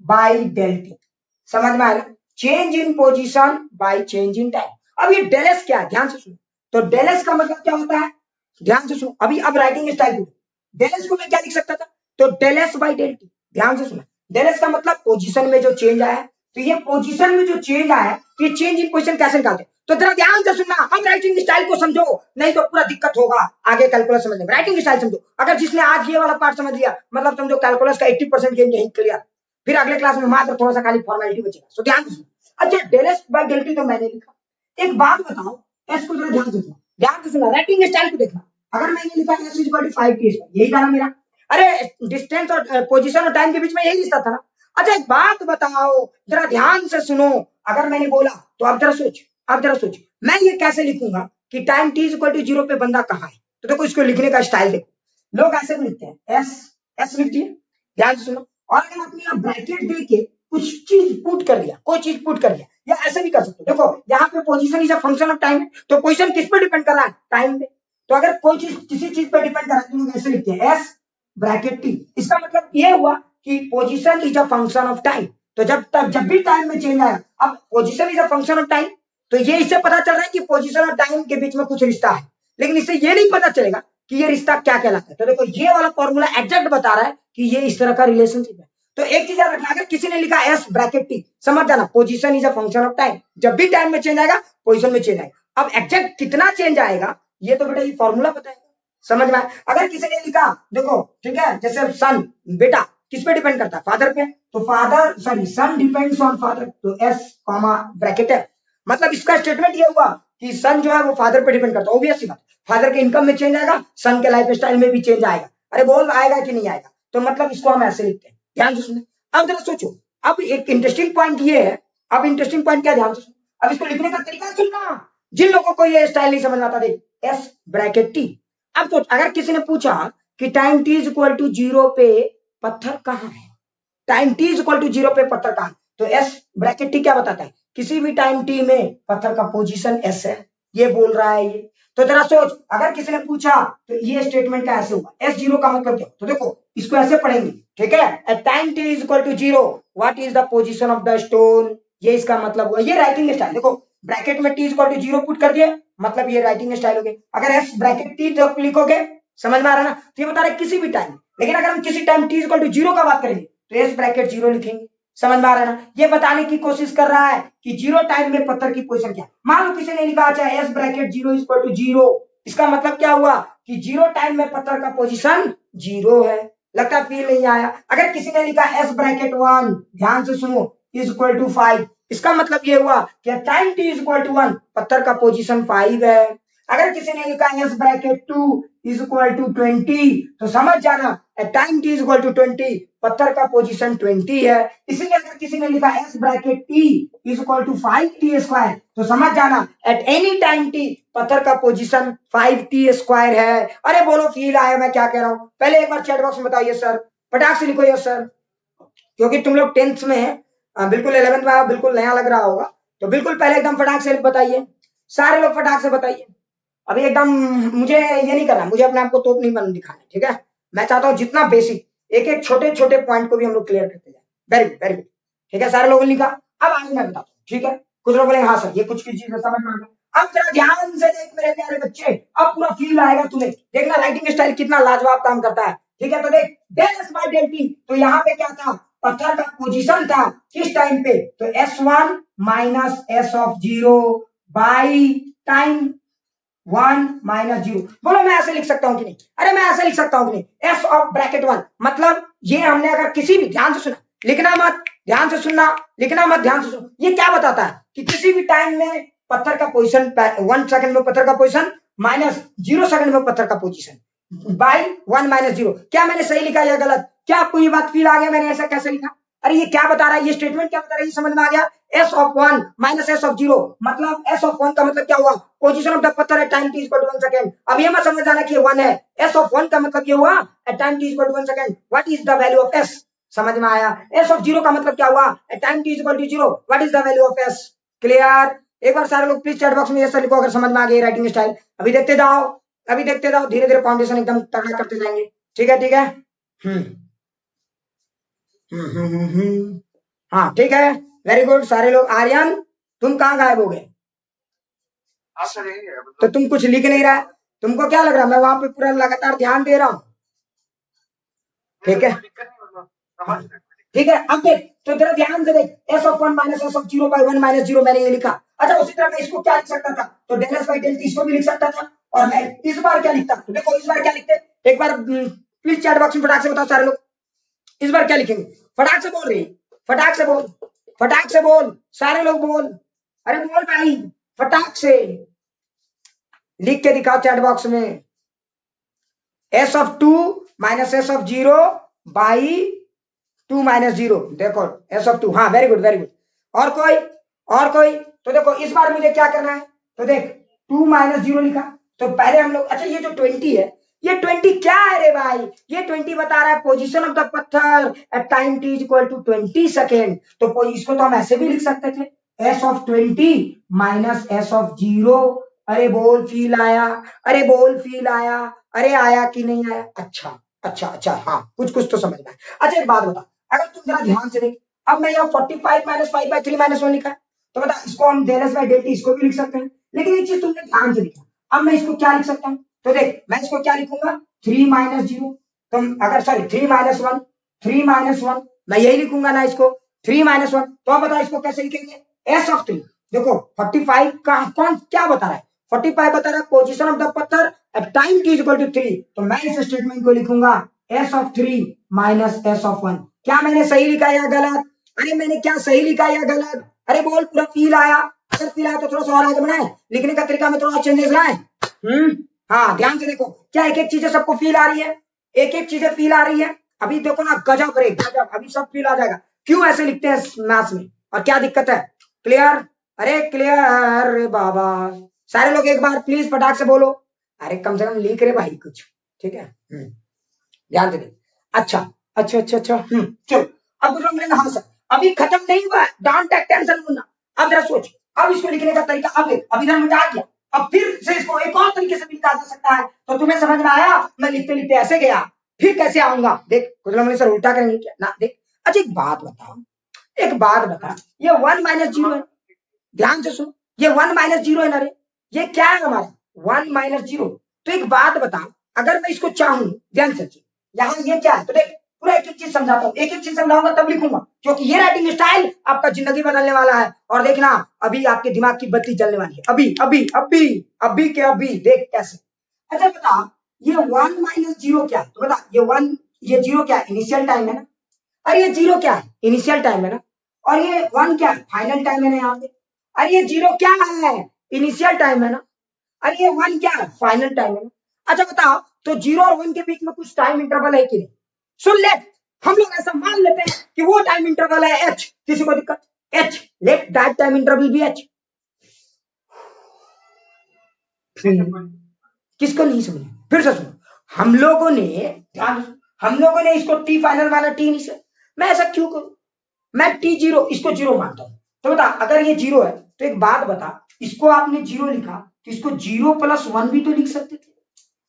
by del T. समझ में आया, change in position by change in time. अब ये डेल एस क्या है, ध्यान से सुनो। तो डेल एस का मतलब क्या होता है, ध्यान से सुनो। अभी अब राइटिंग स्टाइल डेल एस को मैं क्या लिख सकता था, तो del S by del T. ध्यान से सुनो, डेल एस का मतलब पोजीशन में जो चेंज आया है, तो ये पोजीशन में जो चेंज आया है, तो ये चेंज इन पोजीशन कैसे निकालते हैं, तो जरा ध्यान से सुनना। अब राइटिंग स्टाइल को समझो, नहीं तो पूरा दिक्कत होगा आगे कैलकुलस समझने में। राइटिंग स्टाइल समझो, अगर जिसने आज ये वाला पार्ट समझ लिया, मतलब समझो कैलकुलस का 80% गेम यही क्लियर। फिर अगले क्लास में मात्र थोड़ा सा खाली फॉर्मेलिटी बचेगा। सो ध्यान से सुनो। अच्छा del S by del T तो मैंने लिखा, एक बात बताओ, एस को जरा ध्यान से सुनो, ध्यान से सुनो, राइटिंग स्टाइल को देखना। अगर मैंने लिखा S is equal to 5t, यही था ना मेरा, अरे डिस्टेंस और पोजीशन और टाइम के बीच में यही रिश्ता था ना। अच्छा एक बात बताओ, जरा ध्यान से सुनो, अगर मैंने बोला तो आप जरा सोच, आप जरा सोच, मैं ये कैसे लिखूंगा कि टाइम t इक्वल टू 0 पे बंदा कहाँ है। तो देखो इसको लिखने का स्टाइल देखो, लोग ऐसे भी लिखते हैं, एस एस लिख दिए, ध्यान से सुनो। और अगर आपने यहाँ ब्रैकेट दे के कुछ चीज पुट कर दिया, कोई चीज पुट कर दिया, या ऐसे भी कर सकते हो। देखो यहाँ पे position is a function of time, तो पोजीशन किस पे डिपेंड कर रहा है, टाइम पे। तो अगर कोई चीज किसी चीज पे डिपेंड कर रहा है तो लोग ऐसे लिखते हैं, एस ब्रैकेट टी। इसका मतलब ये हुआ कि position is a function of time. तो जब भी टाइम में चेंज आया, अब position is a function of time, तो ये इससे पता चल रहा है कि पोजीशन और टाइम के बीच में कुछ रिश्ता है, लेकिन इससे ये नहीं पता चलेगा कि ये रिश्ता क्या कहलाता है। तो देखो ये वाला फॉर्मूला एग्जैक्ट बता रहा है कि ये इस तरह का रिलेशनशिप है। तो एक चीज याद रखना, अगर किसी ने लिखा एस ब्रैकेट टी, समझ जाना position is a function of time, जब भी टाइम में चेंज आएगा पोजीशन में चेंज आएगा। अब एग्जैक्ट कितना चेंज आएगा ये तो बेटा ये फॉर्मूला बताएगा, समझ में। अगर किसी ने लिखा, देखो ठीक है, जैसे सन, बेटा किस पे डिपेंड करता है, फादर पे, तो father sorry son depends on father, तो एस कॉमा ब्रैकेट है। मतलब इसका स्टेटमेंट ये हुआ कि सन जो है वो फादर पे डिपेंड करता है। ऑब्वियस सी बात, फादर के इनकम में चेंज आएगा, सन के लाइफ स्टाइल में भी चेंज आएगा। अरे बोल आएगा कि नहीं आएगा, तो मतलब इसको हम ऐसे लिखते हैं, ध्यान से सुनो। अब जरा सोचो, अब एक इंटरेस्टिंग पॉइंट ये है, अब इंटरेस्टिंग पॉइंट क्या, ध्यान से सुनो। अब इसको लिखने का तरीका सुनना, जिन लोगों को ये स्टाइल नहीं समझ आता, देख एस ब्रैकेट टी। अब सोच, अगर किसी ने पूछा कि time t is equal to 0 पे पत्थर कहाँ है, time t is equal to 0 पे पत्थर कहाँ है, तो एस ब्रैकेट टी क्या बताता है, किसी भी टाइम t में पत्थर का पोजीशन एस है, ये बोल रहा है ये। तो जरा सोच, अगर किसी ने पूछा तो ये स्टेटमेंट का ऐसे होगा, S0 का मतलब क्या, तो देखो इसको ऐसे पढ़ेंगे, ठीक है, at time t is equal to 0 what is the position of the stone, ये इसका मतलब हुआ। ये राइटिंग स्टाइल, देखो ब्रैकेट में t is equal to 0 put कर दिए, मतलब ये राइटिंग स्टाइल हो गया। अगर एस ब्रैकेट टी जब लिखोगे, समझ में आ रहा है ना, तो ये बता रहा है किसी भी टाइम। लेकिन अगर हम किसी time t is equal to 0 का बात करेंगे तो एस ब्रैकेट 0 लिखेंगे, समझ में आ रहा है ना। ये बताने की कोशिश कर रहा है कि 0 टाइम में पत्थर की पोजीशन क्या। मान लो किसी ने लिखा चाहे S bracket 0 is equal to 0, इसका मतलब क्या हुआ कि 0 टाइम में पत्थर का पोजीशन 0 है। लगता फील नहीं आया। अगर किसी ने लिखा एस ब्रैकेट 1, ध्यान से सुनो, इज इक्वल टू 5, इसका मतलब ये हुआ कि time t is equal to 1 पत्थर का पोजीशन 5 है। अगर किसी ने लिखा S bracket 2 is equal to 20, तो समझ जाना time t is equal to 20 पत्थर का पोजीशन 20 है। इसीलिए अगर किसी ने लिखा S bracket t is equal to 5t square, तो समझ जाना एट एनी टाइम t पत्थर का पोजीशन 5t स्क्वायर है। अरे बोलो फील आया मैं क्या कह रहा हूं, पहले एक बार चैट बॉक्स में बताइए सर, फटाक से लिखो यस सर, क्योंकि तुम लोग 10th में है, बिल्कुल 11th में बिल्कुल नया लग रहा होगा, तो बिल्कुल पहले एकदम फटाक से बताइए, सारे लोग फटाक से बताइए। अभी एकदम मुझे ये नहीं करना, मुझे अपने आप को तोप नहीं बन दिखाना, ठीक है। मैं चाहता हूँ जितना बेसिक एक एक छोटे छोटे पॉइंट को भी हम लोग क्लियर करते जाए। वेरी गुड वेरी गुड, ठीक है, सारे लोगों ने लिखा। अब आगे मैं बताता हूँ, ठीक है। कुछ लोग बोलेंगे हाँ सर ये कुछ चीजें समझ में आ गई। अब जरा ध्यान से देख मेरे प्यारे बच्चे, अब पूरा फील आएगा तुम्हें, देखना राइटिंग स्टाइल कितना लाजवाब काम करता है, ठीक है। तो देख del S by del T, तो यहाँ पे क्या था, पत्थर का पोजीशन था किस टाइम पे, तो S1 minus S of 0 by time 1 minus 0। बोलो मैं ऐसे लिख सकता हूं कि नहीं, अरे मैं ऐसे लिख सकता हूं कि नहीं, S ऑफ ब्रैकेट 1, मतलब ये हमने अगर किसी भी, ध्यान से सुना, लिखना मत, ध्यान से सुनना, लिखना मत, ध्यान से सुनो, ये क्या बताता है कि किसी भी टाइम में पत्थर का पोजीशन 1 सेकंड में पत्थर का पोजीशन माइनस 0 सेकंड में पत्थर का पोजीशन बाई 1 माइनस 0। क्या मैंने सही लिखा या गलत, क्या आपको ये बात फील आ गया मैंने ऐसा कैसे लिखा, अरे ये क्या बता रहा है, ये स्टेटमेंट क्या बता रहा है, ये समझ में आ गया। S of 1 minus S of 0, मतलब S ऑफ 1 का मतलब क्या हुआ, पोजीशन ऑफ द पत्थर at time t equal to 1 second. अब ये मत समझ जाना कि ये 1 है, S ऑफ 1 का मतलब ये हुआ at time t equal to 1 second, what is the value of S, समझ में आया। S ऑफ 0 का मतलब क्या हुआ, at time t equal to 0, what is the value of S, clear. एक बार सारे लोग प्लीज चैट बॉक्स में ऐसा लिखो अगर समझ में आ गई राइटिंग स्टाइल। अभी देखते जाओ, अभी देखते जाओ, धीरे धीरे फाउंडेशन एकदम तगड़ा करते जाएंगे, ठीक है, ठीक है। हाँ ठीक है, वेरी गुड सारे लोग। आर्यन तुम कहाँ गायब हो गए, हाँ सर यही है तो तुम कुछ लिख नहीं रहा है, तुमको क्या लग रहा है मैं वहां पे पूरा लगातार ध्यान दे रहा हूँ, ठीक है, ठीक है। अब देख, तो तेरा ध्यान से देख, S of 1 minus S of 0 by 1 minus 0 मैंने ये लिखा। अच्छा उसी तरह मैं इसको क्या लिख सकता था, तो del S by del T इसको भी लिख सकता था, और मैं इस बार क्या लिखता, तो देखो इस बार क्या लिखते, एक बार प्लीज चैट बॉक्स में फटाक से बताओ सारे लोग, इस बार क्या लिखेंगे, फटाक से बोल रही, फटाक से बोल, फटाक से बोल, सारे लोग बोल, अरे बोल भाई, फटाक से लिख के दिखाओ चैट बॉक्स में। S of 2 minus S of 0 by 2 minus 0, देखो S ऑफ 2, हाँ वेरी गुड वेरी गुड। और कोई, और कोई, तो देखो इस बार मुझे क्या करना है, तो देख 2 माइनस 0 लिखा, तो पहले हम लोग, अच्छा ये जो 20 है, ये 20 क्या है रे भाई, ये 20 बता रहा है पोजीशन ऑफ द पत्थर at time t equal to 20 second. तो इसको तो हम ऐसे भी लिख सकते थे, S of 20 minus S of 0। अरे बोल फील आया, अरे बोल फील आया, अरे आया कि नहीं आया, अच्छा अच्छा अच्छा, हाँ कुछ कुछ तो समझ में आया। अच्छा एक बात बता, अगर तुम जरा ध्यान से देख, अब मैं यहाँ 45 माइनस 5 बाई 3 माइनस 1 लिखा है, तो बता इसको हम del S by del T इसको भी लिख सकते हैं, लेकिन एक चीज तुमने ध्यान से लिखा, अब मैं इसको क्या लिख सकता हूँ, तो देख मैं इसको क्या लिखूंगा 3 माइनस 0, तुम अगर सॉरी 3 माइनस 1, 3 माइनस 1 मैं यही लिखूंगा ना इसको 3 माइनस 1, तो अब बताओ इसको कैसे लिखेंगे, S ऑफ 3। देखो 45 का कौन क्या बता रहा है, 45 बता रहा है पोजीशन ऑफ द पत्थर at time t equal to 3, तो मैं इस स्टेटमेंट को लिखूंगा S of 3 minus S of 1। क्या मैंने सही लिखा या गलत, अरे मैंने क्या सही लिखा या गलत, अरे बोल पूरा फील आया, अगर फील आया तो थोड़ा सा और आगे बढ़ाए, लिखने का तरीका में थोड़ा चेंजेस लाए। हाँ ध्यान से देखो, क्या एक एक चीजें सबको फील आ रही है, एक एक चीजें फील आ रही है, अभी देखो ना गजब रे गजब, अभी सब फील आ जाएगा, क्यों ऐसे लिखते हैं मैथ्स में और क्या दिक्कत है, क्लियर, अरे क्लियर बाबा, सारे लोग एक बार प्लीज फटाक से बोलो, अरे कम से कम लिख रहे भाई कुछ, ठीक है, ध्यान से देख, अच्छा अच्छा अच्छा अच्छा, चलो अब कुछ लोग बोलेंगे हाँ सर अभी खत्म नहीं हुआ, डोंट टेक टेंशन मुन्ना, अब जरा सोच, अब इसको लिखने का तरीका, अब देख अब इधर मिटा दिया, अब फिर से इसको एक और तरीके से भी लिखा जा सकता है, तो तुम्हें समझ में आया, मैं लिखते लिखते ऐसे गया, फिर कैसे आऊंगा, देख कुछ लोग सर उल्टा करेंगे क्या ना, देख अच्छा एक बात बताओ, एक बात बता, ये 1 माइनस 0 है, ध्यान से सुन, ये 1 माइनस 0 है ना रे, ये क्या है हमारा 1 माइनस 0, तो एक बात बता, अगर मैं इसको चाहूं, ध्यान से यहाँ ये क्या है, तो देख पूरा एक एक चीज समझाता हूँ, एक एक चीज समझाऊंगा तब लिखूंगा, क्योंकि ये राइटिंग स्टाइल आपका जिंदगी बदलने वाला है, और देखना अभी आपके दिमाग की बत्ती जलने वाली है, अभी अभी अभी अभी के अभी देख कैसे। अच्छा बता ये 1 माइनस 0 क्या है, तो बता ये 1 ये 0 क्या है, इनिशियल टाइम है ना, अरे ये 0 क्या है, इनिशियल टाइम है ना, और ये 1 क्या है, फाइनल टाइम है ना यहाँ पे, अरे ये 0 क्या है, इनिशियल टाइम है ना, अरे ये 1 क्या है, फाइनल टाइम है ना। अच्छा बताओ तो 0 और 1 के बीच में कुछ टाइम इंटरवल है कि नहीं, सुन ले, हम लोग ऐसा मान लेते हैं कि वो टाइम इंटरवल है h, किसी को दिक्कत, h let that time interval भी h, किसको नहीं समझ, फिर से सुनो, हम लोगों ने ध्यान, हम लोगों ने इसको t फाइनल माना t इनिशियल, मैं ऐसा क्यों करूं, मैं t0 इसको 0 मानता हूं, तो बता अगर ये 0 है तो एक बात बता, इसको आपने 0 लिखा तो इसको 0 प्लस 1 भी तो लिख सकते थे,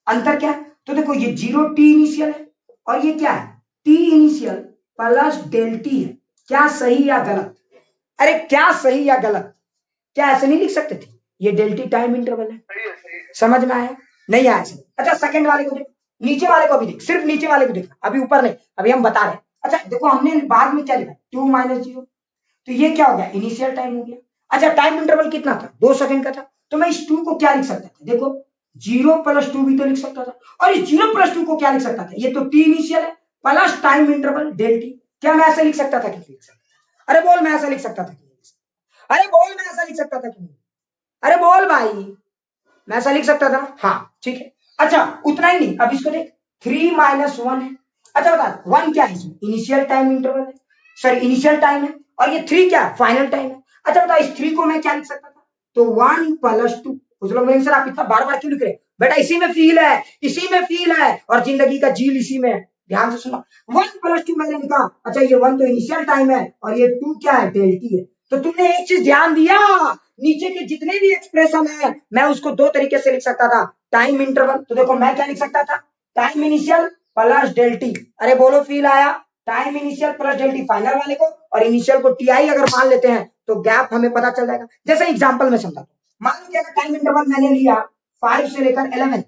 अंतर क्या है, तो देखो ये 0 t इनिशियल है और ये क्या है t initial plus del t है, क्या सही या गलत, अरे क्या सही या गलत, क्या ऐसे नहीं लिख सकते थे, ये डेल t टाइम इंटरवल है, समझ में आया नहीं आया। अच्छा सेकंड वाले को देख, नीचे वाले को भी देख, सिर्फ नीचे वाले को देख, अभी ऊपर नहीं, अभी हम बता रहे हैं। अच्छा देखो हमने बाद में क्या लिखा 2 माइनस 0, तो ये क्या हो गया इनिशियल टाइम हो गया। अच्छा टाइम इंटरवल कितना था 2 सेकंड का था, तो मैं इस 2 को क्या लिख सकता था, देखो 0 + 2 भी तो लिख सकता था, और इस 0 + 2 को क्या लिख सकता था, ये तो टी इनिशियल है plus time interval del T. क्या मैं ऐसा लिख सकता था कि नहीं लिख सकता? अरे बोल मैं ऐसा लिख सकता था कि नहीं लिख सकता? अरे बोल मैं ऐसा लिख सकता था कि नहीं? अरे बोल भाई मैं ऐसा लिख सकता था। हाँ ठीक है। अच्छा उतना ही नहीं, अब इसको देख 3 - 1 है। अच्छा बता 1 क्या है इसमें इनिशियल टाइम इंटरवल है, सॉरी इनिशियल टाइम है, और ये 3 क्या है फाइनल टाइम है। अच्छा बता इस 3 को मैं क्या लिख सकता था, तो 1 + 2। कुछ लोग बोलेंगे सर आप इतना बार बार क्यों लिख रहे हैं, बेटा इसी में फील है, इसी में फील है, और जिंदगी का झील इसी में है। ध्यान से सुनो 1 + 2 मैंने लिखा। अच्छा ये 1 तो इनिशियल टाइम है और ये 2 क्या है डेल टी है। तो तुमने एक चीज ध्यान दिया, नीचे के जितने भी एक्सप्रेशन है मैं उसको दो तरीके से लिख सकता था, टाइम इंटरवल, तो देखो मैं क्या लिख सकता था time initial plus del T. अरे बोलो फील आया, time initial plus del T final वाले को, और इनिशियल को टी आई अगर मान लेते हैं तो गैप हमें पता चल जाएगा। जैसे एग्जांपल में समझा, मान लो कि अगर टाइम इंटरवल मैंने लिया 5 से लेकर 11,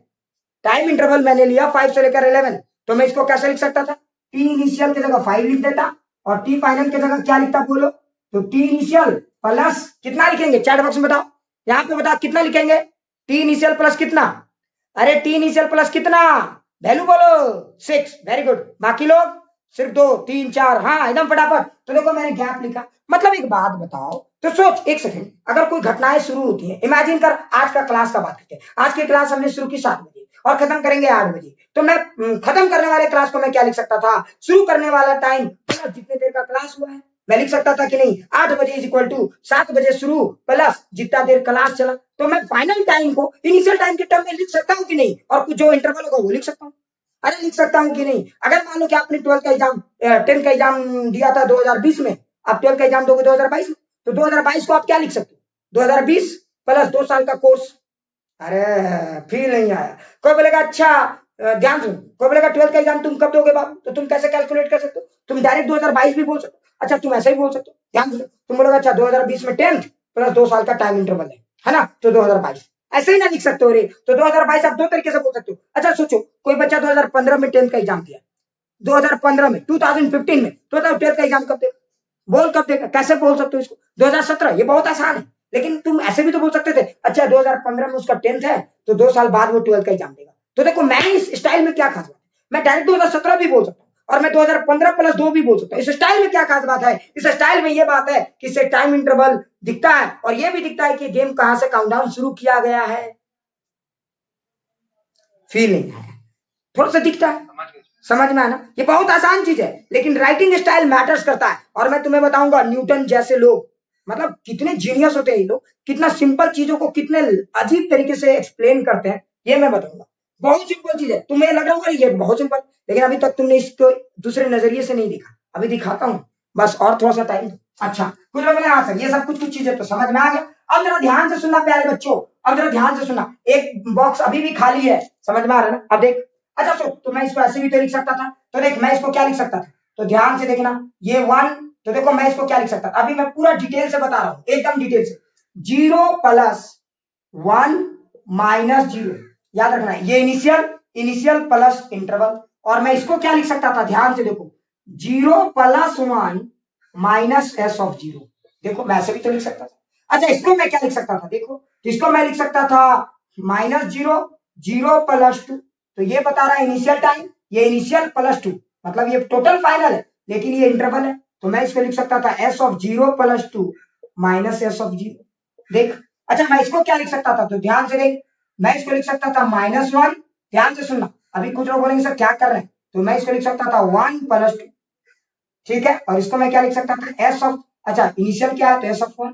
टाइम इंटरवल मैंने लिया 5 से लेकर 11, तो मैं इसको कैसे लिख सकता था, टी इनिशियल की जगह 5 लिख देता, और टी फाइनल की जगह क्या लिखता बोलो, तो टी इनिशियल प्लस कितना लिखेंगे चैट बॉक्स में बताओ, यहाँ पे बताओ कितना लिखेंगे, टी इनिशियल प्लस कितना, अरे टी इनिशियल प्लस कितना, वैल्यू बोलो 6, वेरी गुड, बाकी लोग सिर्फ 2 3 4, हाँ एकदम फटाफट। तो देखो मैंने गैप लिखा, मतलब एक बात बताओ, तो सोच एक सेकंड, अगर कोई घटनाएं शुरू होती है, इमेजिन कर आज का क्लास का बात करते हैं, आज की क्लास हमने शुरू की 7 बजे और खत्म करेंगे 8 बजे, तो मैं खत्म करने वाले क्लास को मैं क्या लिख सकता था, शुरू करने वाला टाइम प्लस जितने देर का क्लास हुआ है, मैं लिख सकता था कि नहीं 8 बजे = 7 बजे शुरू प्लस जितना देर क्लास चला। तो मैं फाइनल टाइम को इनिशियल टाइम के टर्म में लिख सकता हूँ कि नहीं, और कुछ जो इंटरवल होगा वो लिख सकता हूँ, अरे लिख सकता हूँ कि नहीं। अगर मान लो कि आपने 12 का एग्जाम 10 का एग्जाम दिया था 2020 में, आप 12 का एग्जाम दोगे 2022 में, तो 2022 को आप क्या लिख सकते हो 2020 प्लस 2 साल का कोर्स। अरे फील नहीं आया। कोई बोलेगा अच्छा ध्यान सुन, कोई बोलेगा 12 का एग्जाम तुम कब दोगे बाबू, तो तुम कैसे कैलकुलेट कर सकते हो, तुम डायरेक्ट 2022 भी बोल सकते हो। अच्छा तुम ऐसे ही बोल सकते हो, ध्यान सुनो, तुम बोलोगे अच्छा 2020 में 10th प्लस 2 साल का टाइम इंटरवल है ना, तो 2022 ऐसे ही ना लिख सकते हो रे, तो 2022 आप दो तरीके से बोल सकते हो। अच्छा सोचो कोई बच्चा 2015 में 10th का एग्जाम दिया, 2015 में 2015 में, तो 12th का एग्जाम कब देगा, बोल कब देगा, कैसे बोल सकते हो इसको 2017, ये बहुत आसान है। लेकिन तुम ऐसे भी तो बोल सकते थे अच्छा 2015 में उसका 10th है तो 2 साल बाद वो 12th का एग्जाम देगा। तो देखो मैं इस स्टाइल में क्या खास बात है, मैं डायरेक्ट 2017 भी बोल सकता हूँ और मैं 2015 + 2 भी बोल सकता हूँ। इस स्टाइल में क्या खास बात है, इस स्टाइल में ये बात है कि इससे टाइम इंटरवल दिखता है और ये भी दिखता है कि गेम कहां से काउंटडाउन शुरू किया गया है। फीलिंग है थोड़ा सा दिखता है, समझ में आना, ये बहुत आसान चीज है, लेकिन राइटिंग स्टाइल मैटर्स करता है। और मैं तुम्हें बताऊंगा न्यूटन जैसे लोग मतलब कितने जीनियस होते हैं ये लोग, कितना सिंपल चीजों को कितने अजीब तरीके से एक्सप्लेन करते हैं, ये मैं बताऊंगा। बहुत सिंपल चीज है, तुम्हें लग रहा होगा ये बहुत सिंपल, लेकिन अभी तक तुमने इसको दूसरे नजरिए से नहीं देखा, अभी दिखाता हूँ बस, और थोड़ा सा टाइम। अच्छा कुछ लोग बोले हाँ सर ये सब कुछ कुछ चीजें तो समझ में आ गया। अब जरा ध्यान से सुनना प्यारे बच्चों, अब जरा ध्यान से सुनना, एक बॉक्स अभी भी खाली है, समझ में आ रहा है ना, अब देख। अच्छा तो मैं इसको ऐसे भी तो लिख सकता था, तो देख मैं इसको क्या लिख सकता था, तो ध्यान से देखना ये 1, तो देखो मैं इसको क्या लिख सकता था, अभी मैं पूरा डिटेल से बता रहा हूं एकदम डिटेल से, 0 + 1 - 0, याद रखना ये इनिशियल प्लस इंटरवल, और मैं इसको क्या लिख सकता था ध्यान से देखो 0 + 1 - s(0), देखो मैं ऐसे भी तो लिख सकता था। अच्छा इसको मैं क्या लिख सकता था, देखो इसको मैं लिख सकता था -0 0 + 2, तो ये बता रहा है इनिशियल टाइम, ये इनिशियल प्लस 2 मतलब ये टोटल फाइनल है लेकिन ये इंटरवल है, तो मैं इसको लिख सकता था s(0 + 2 - s(0), देख। अच्छा मैं इसको क्या लिख सकता था, तो ध्यान से देख, मैं इसको लिख सकता था -1, ध्यान से सुनना, अभी कुछ लोग बोलेंगे सर क्या कर रहे हैं, तो मैं इसको लिख सकता था 1 + 2, ठीक है, और इसको मैं क्या लिख सकता था अच्छा इनिशियल क्या है तो s(1),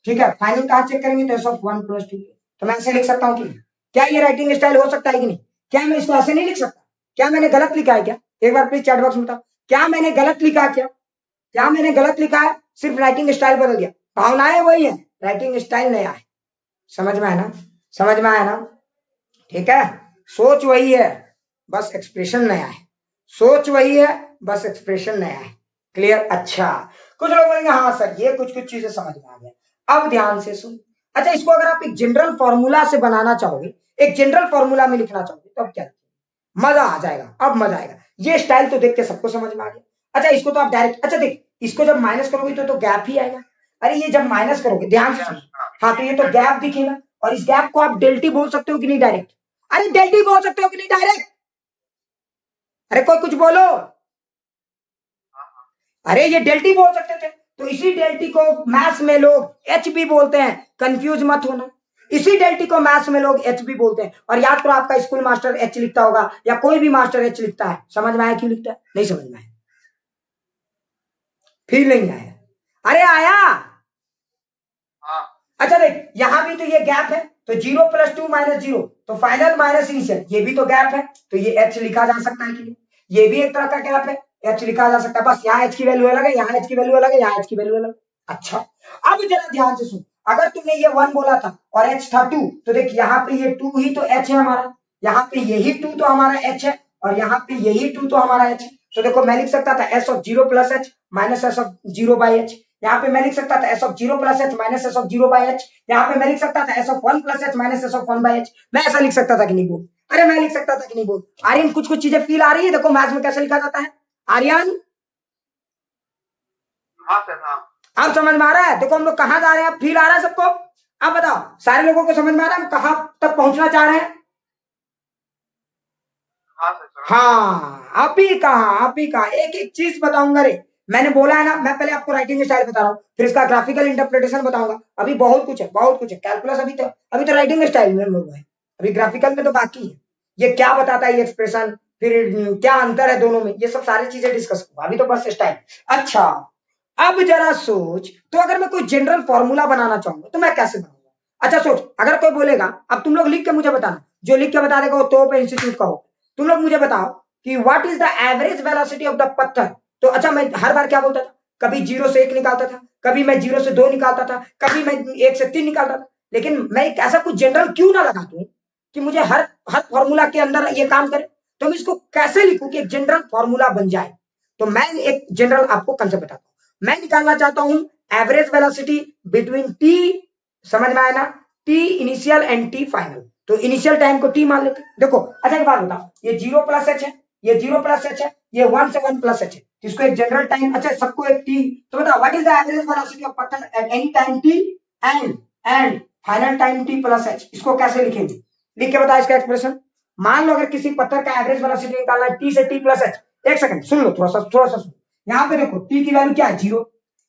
ठीक है, फाइनल कहां चेक करेंगे तो s(1 + 2), तो मैं ऐसे लिख सकता हूँ कि क्या ये राइटिंग स्टाइल हो सकता है कि नहीं, क्या मैं इसको ऐसे नहीं लिख सकता, क्या मैंने गलत लिखा है क्या, एक बार प्लीज चैट बॉक्स में बताओ, क्या मैंने गलत लिखा, क्या मैंने गलत लिखा है, सिर्फ राइटिंग स्टाइल बदल गया, भावनाएं वही है, राइटिंग स्टाइल नया है, समझ में आया ना, समझ में आया ना, ठीक है, सोच वही है बस एक्सप्रेशन नया है, सोच वही है बस एक्सप्रेशन नया है, क्लियर। अच्छा कुछ लोग बोलेंगे हाँ सर ये कुछ कुछ चीजें समझ में आ गया, अब ध्यान से सुन। अच्छा इसको अगर आप एक जनरल फॉर्मूला से बनाना चाहोगे, एक जनरल फॉर्मूला में लिखना चाहोगे, तो अब क्या मजा आ जाएगा, अब मजा आएगा, ये स्टाइल तो देख के सबको समझ में आ गया। अच्छा इसको तो आप डायरेक्ट, अच्छा देख इसको जब माइनस करोगे तो गैप ही आएगा। अरे ये जब माइनस करोगे ध्यान से सुनो, हाँ तो ये तो गैप दिखेगा और इस गैप को आप डेल्टी बोल सकते हो कि नहीं डायरेक्ट? अरे डेल्टी बोल सकते हो कि नहीं डायरेक्ट? अरे कोई कुछ बोलो। अरे ये डेल्टी बोल सकते थे, तो इसी डेल्टी को मैथ्स में लोग एच भी बोलते हैं, कंफ्यूज मत होना। इसी डेल्टी को मैथ्स में लोग एच भी बोलते हैं। और याद करो आपका स्कूल मास्टर एच लिखता होगा या कोई भी मास्टर एच लिखता है, समझ में आया क्यों लिखता है? नहीं समझ में आया? फील नहीं आया? अरे आया। अच्छा देख यहां भी तो ये गैप है, तो 0 + 2 - 0 तो फाइनल माइनस इनिशियल, ये भी तो गैप है, तो ये एच लिखा जा सकता है कि नहीं? ये भी एक तरह का गैप है, एच लिखा जा सकता है। बस यहाँ एच की वैल्यू अलग है, यहाँ एच की वैल्यू अलग है, यहाँ एच की वैल्यू अलग। अच्छा अब जरा ध्यान से सुन, अगर तुमने ये 1 बोला था और एच था 2, तो देख यहाँ पे ये 2 ही तो एच है हमारा, यहाँ पे यही 2 तो हमारा एच है और यहाँ पे यही 2 तो हमारा एच है। तो देखो मैं लिख सकता था S of 0 + h minus S of 0 by H. यहाँ पे मैं लिख सकता था S of 0 + h minus S of 0 by H. यहाँ पे मैं लिख सकता था S of 1 + h minus S of 1 by H. मैं ऐसा लिख सकता था कि नहीं बोल? अरे मैं लिख सकता था कि नहीं बोल? आर्यन कुछ कुछ चीजें फील आ रही है? देखो मैथ्स में कैसे लिखा जाता है आर्यन। हाँ सर हाँ। अब समझ में आ रहा है? देखो हम लोग कहाँ जा रहे हैं, फील आ रहा है सबको? अब बताओ सारे लोगों को समझ में आ रहा है हम कहाँ तक पहुंचना चाह रहे हैं? हाँ सर हाँ आप ही कहा एक एक चीज बताऊंगा रे। मैंने बोला है ना, मैं पहले आपको राइटिंग स्टाइल बता रहा हूँ, फिर इसका ग्राफिकल इंटरप्रिटेशन बताऊंगा। अभी बहुत कुछ है, बहुत कुछ है। कैलकुलस अभी तो राइटिंग स्टाइल में हम लोग हैं, अभी ग्राफिकल में तो बाकी है। ये क्या बताता है ये एक्सप्रेशन, फिर क्या अंतर है दोनों में, ये सब सारी चीजें डिस्कस करूंगा। अभी तो बस स्टाइल। अच्छा अब जरा सोच, तो अगर मैं कोई जनरल फॉर्मूला बनाना चाहूंगा तो मैं कैसे बनाऊंगा? अच्छा सोच, अगर कोई बोलेगा, अब तुम लोग लिख के मुझे बताना, जो लिख के बता देगा वो तो पे इंस्टीट्यूट का हो। तुम लोग मुझे बताओ कि what is the average velocity of the पत्थर। तो अच्छा मैं हर बार क्या बोलता था, कभी 0 से 1 निकालता था, कभी मैं 0 से 2 निकालता था, कभी मैं 1 से 3 निकालता था। लेकिन मैं एक ऐसा कुछ जनरल क्यों ना लगा दूं कि मुझे हर हर फॉर्मूला के अंदर ये काम करे। तो मैं इसको कैसे लिखूं कि एक जनरल फॉर्मूला बन जाए? तो मैं एक जनरल आपको कंसेप्ट बताता हूं। मैं निकालना चाहता हूं एवरेज वेलोसिटी बिटवीन टी, समझ में आया ना, T initial and T final. तो इनिशियल टाइम को टी मान लेते हैं। देखो अच्छा एक बात बताओ, ये 0 + h है, ये 0 + h है, ये 1 से 1 + h है, इसको एक जनरल टाइम, अच्छा सबको एक टी। तो बताओ what is the average velocity of पत्थर at any time T and final time T + h। इसको कैसे लिखेंगे? लिख के बताओ इसका एक्सप्रेशन। मान लो अगर किसी पत्थर का एवरेज वेलोसिटी निकालना है टी से टी + h। एक सेकंड सुन लो, थोड़ा सा सुन। यहाँ पे देखो टी की वैल्यू क्या है 0,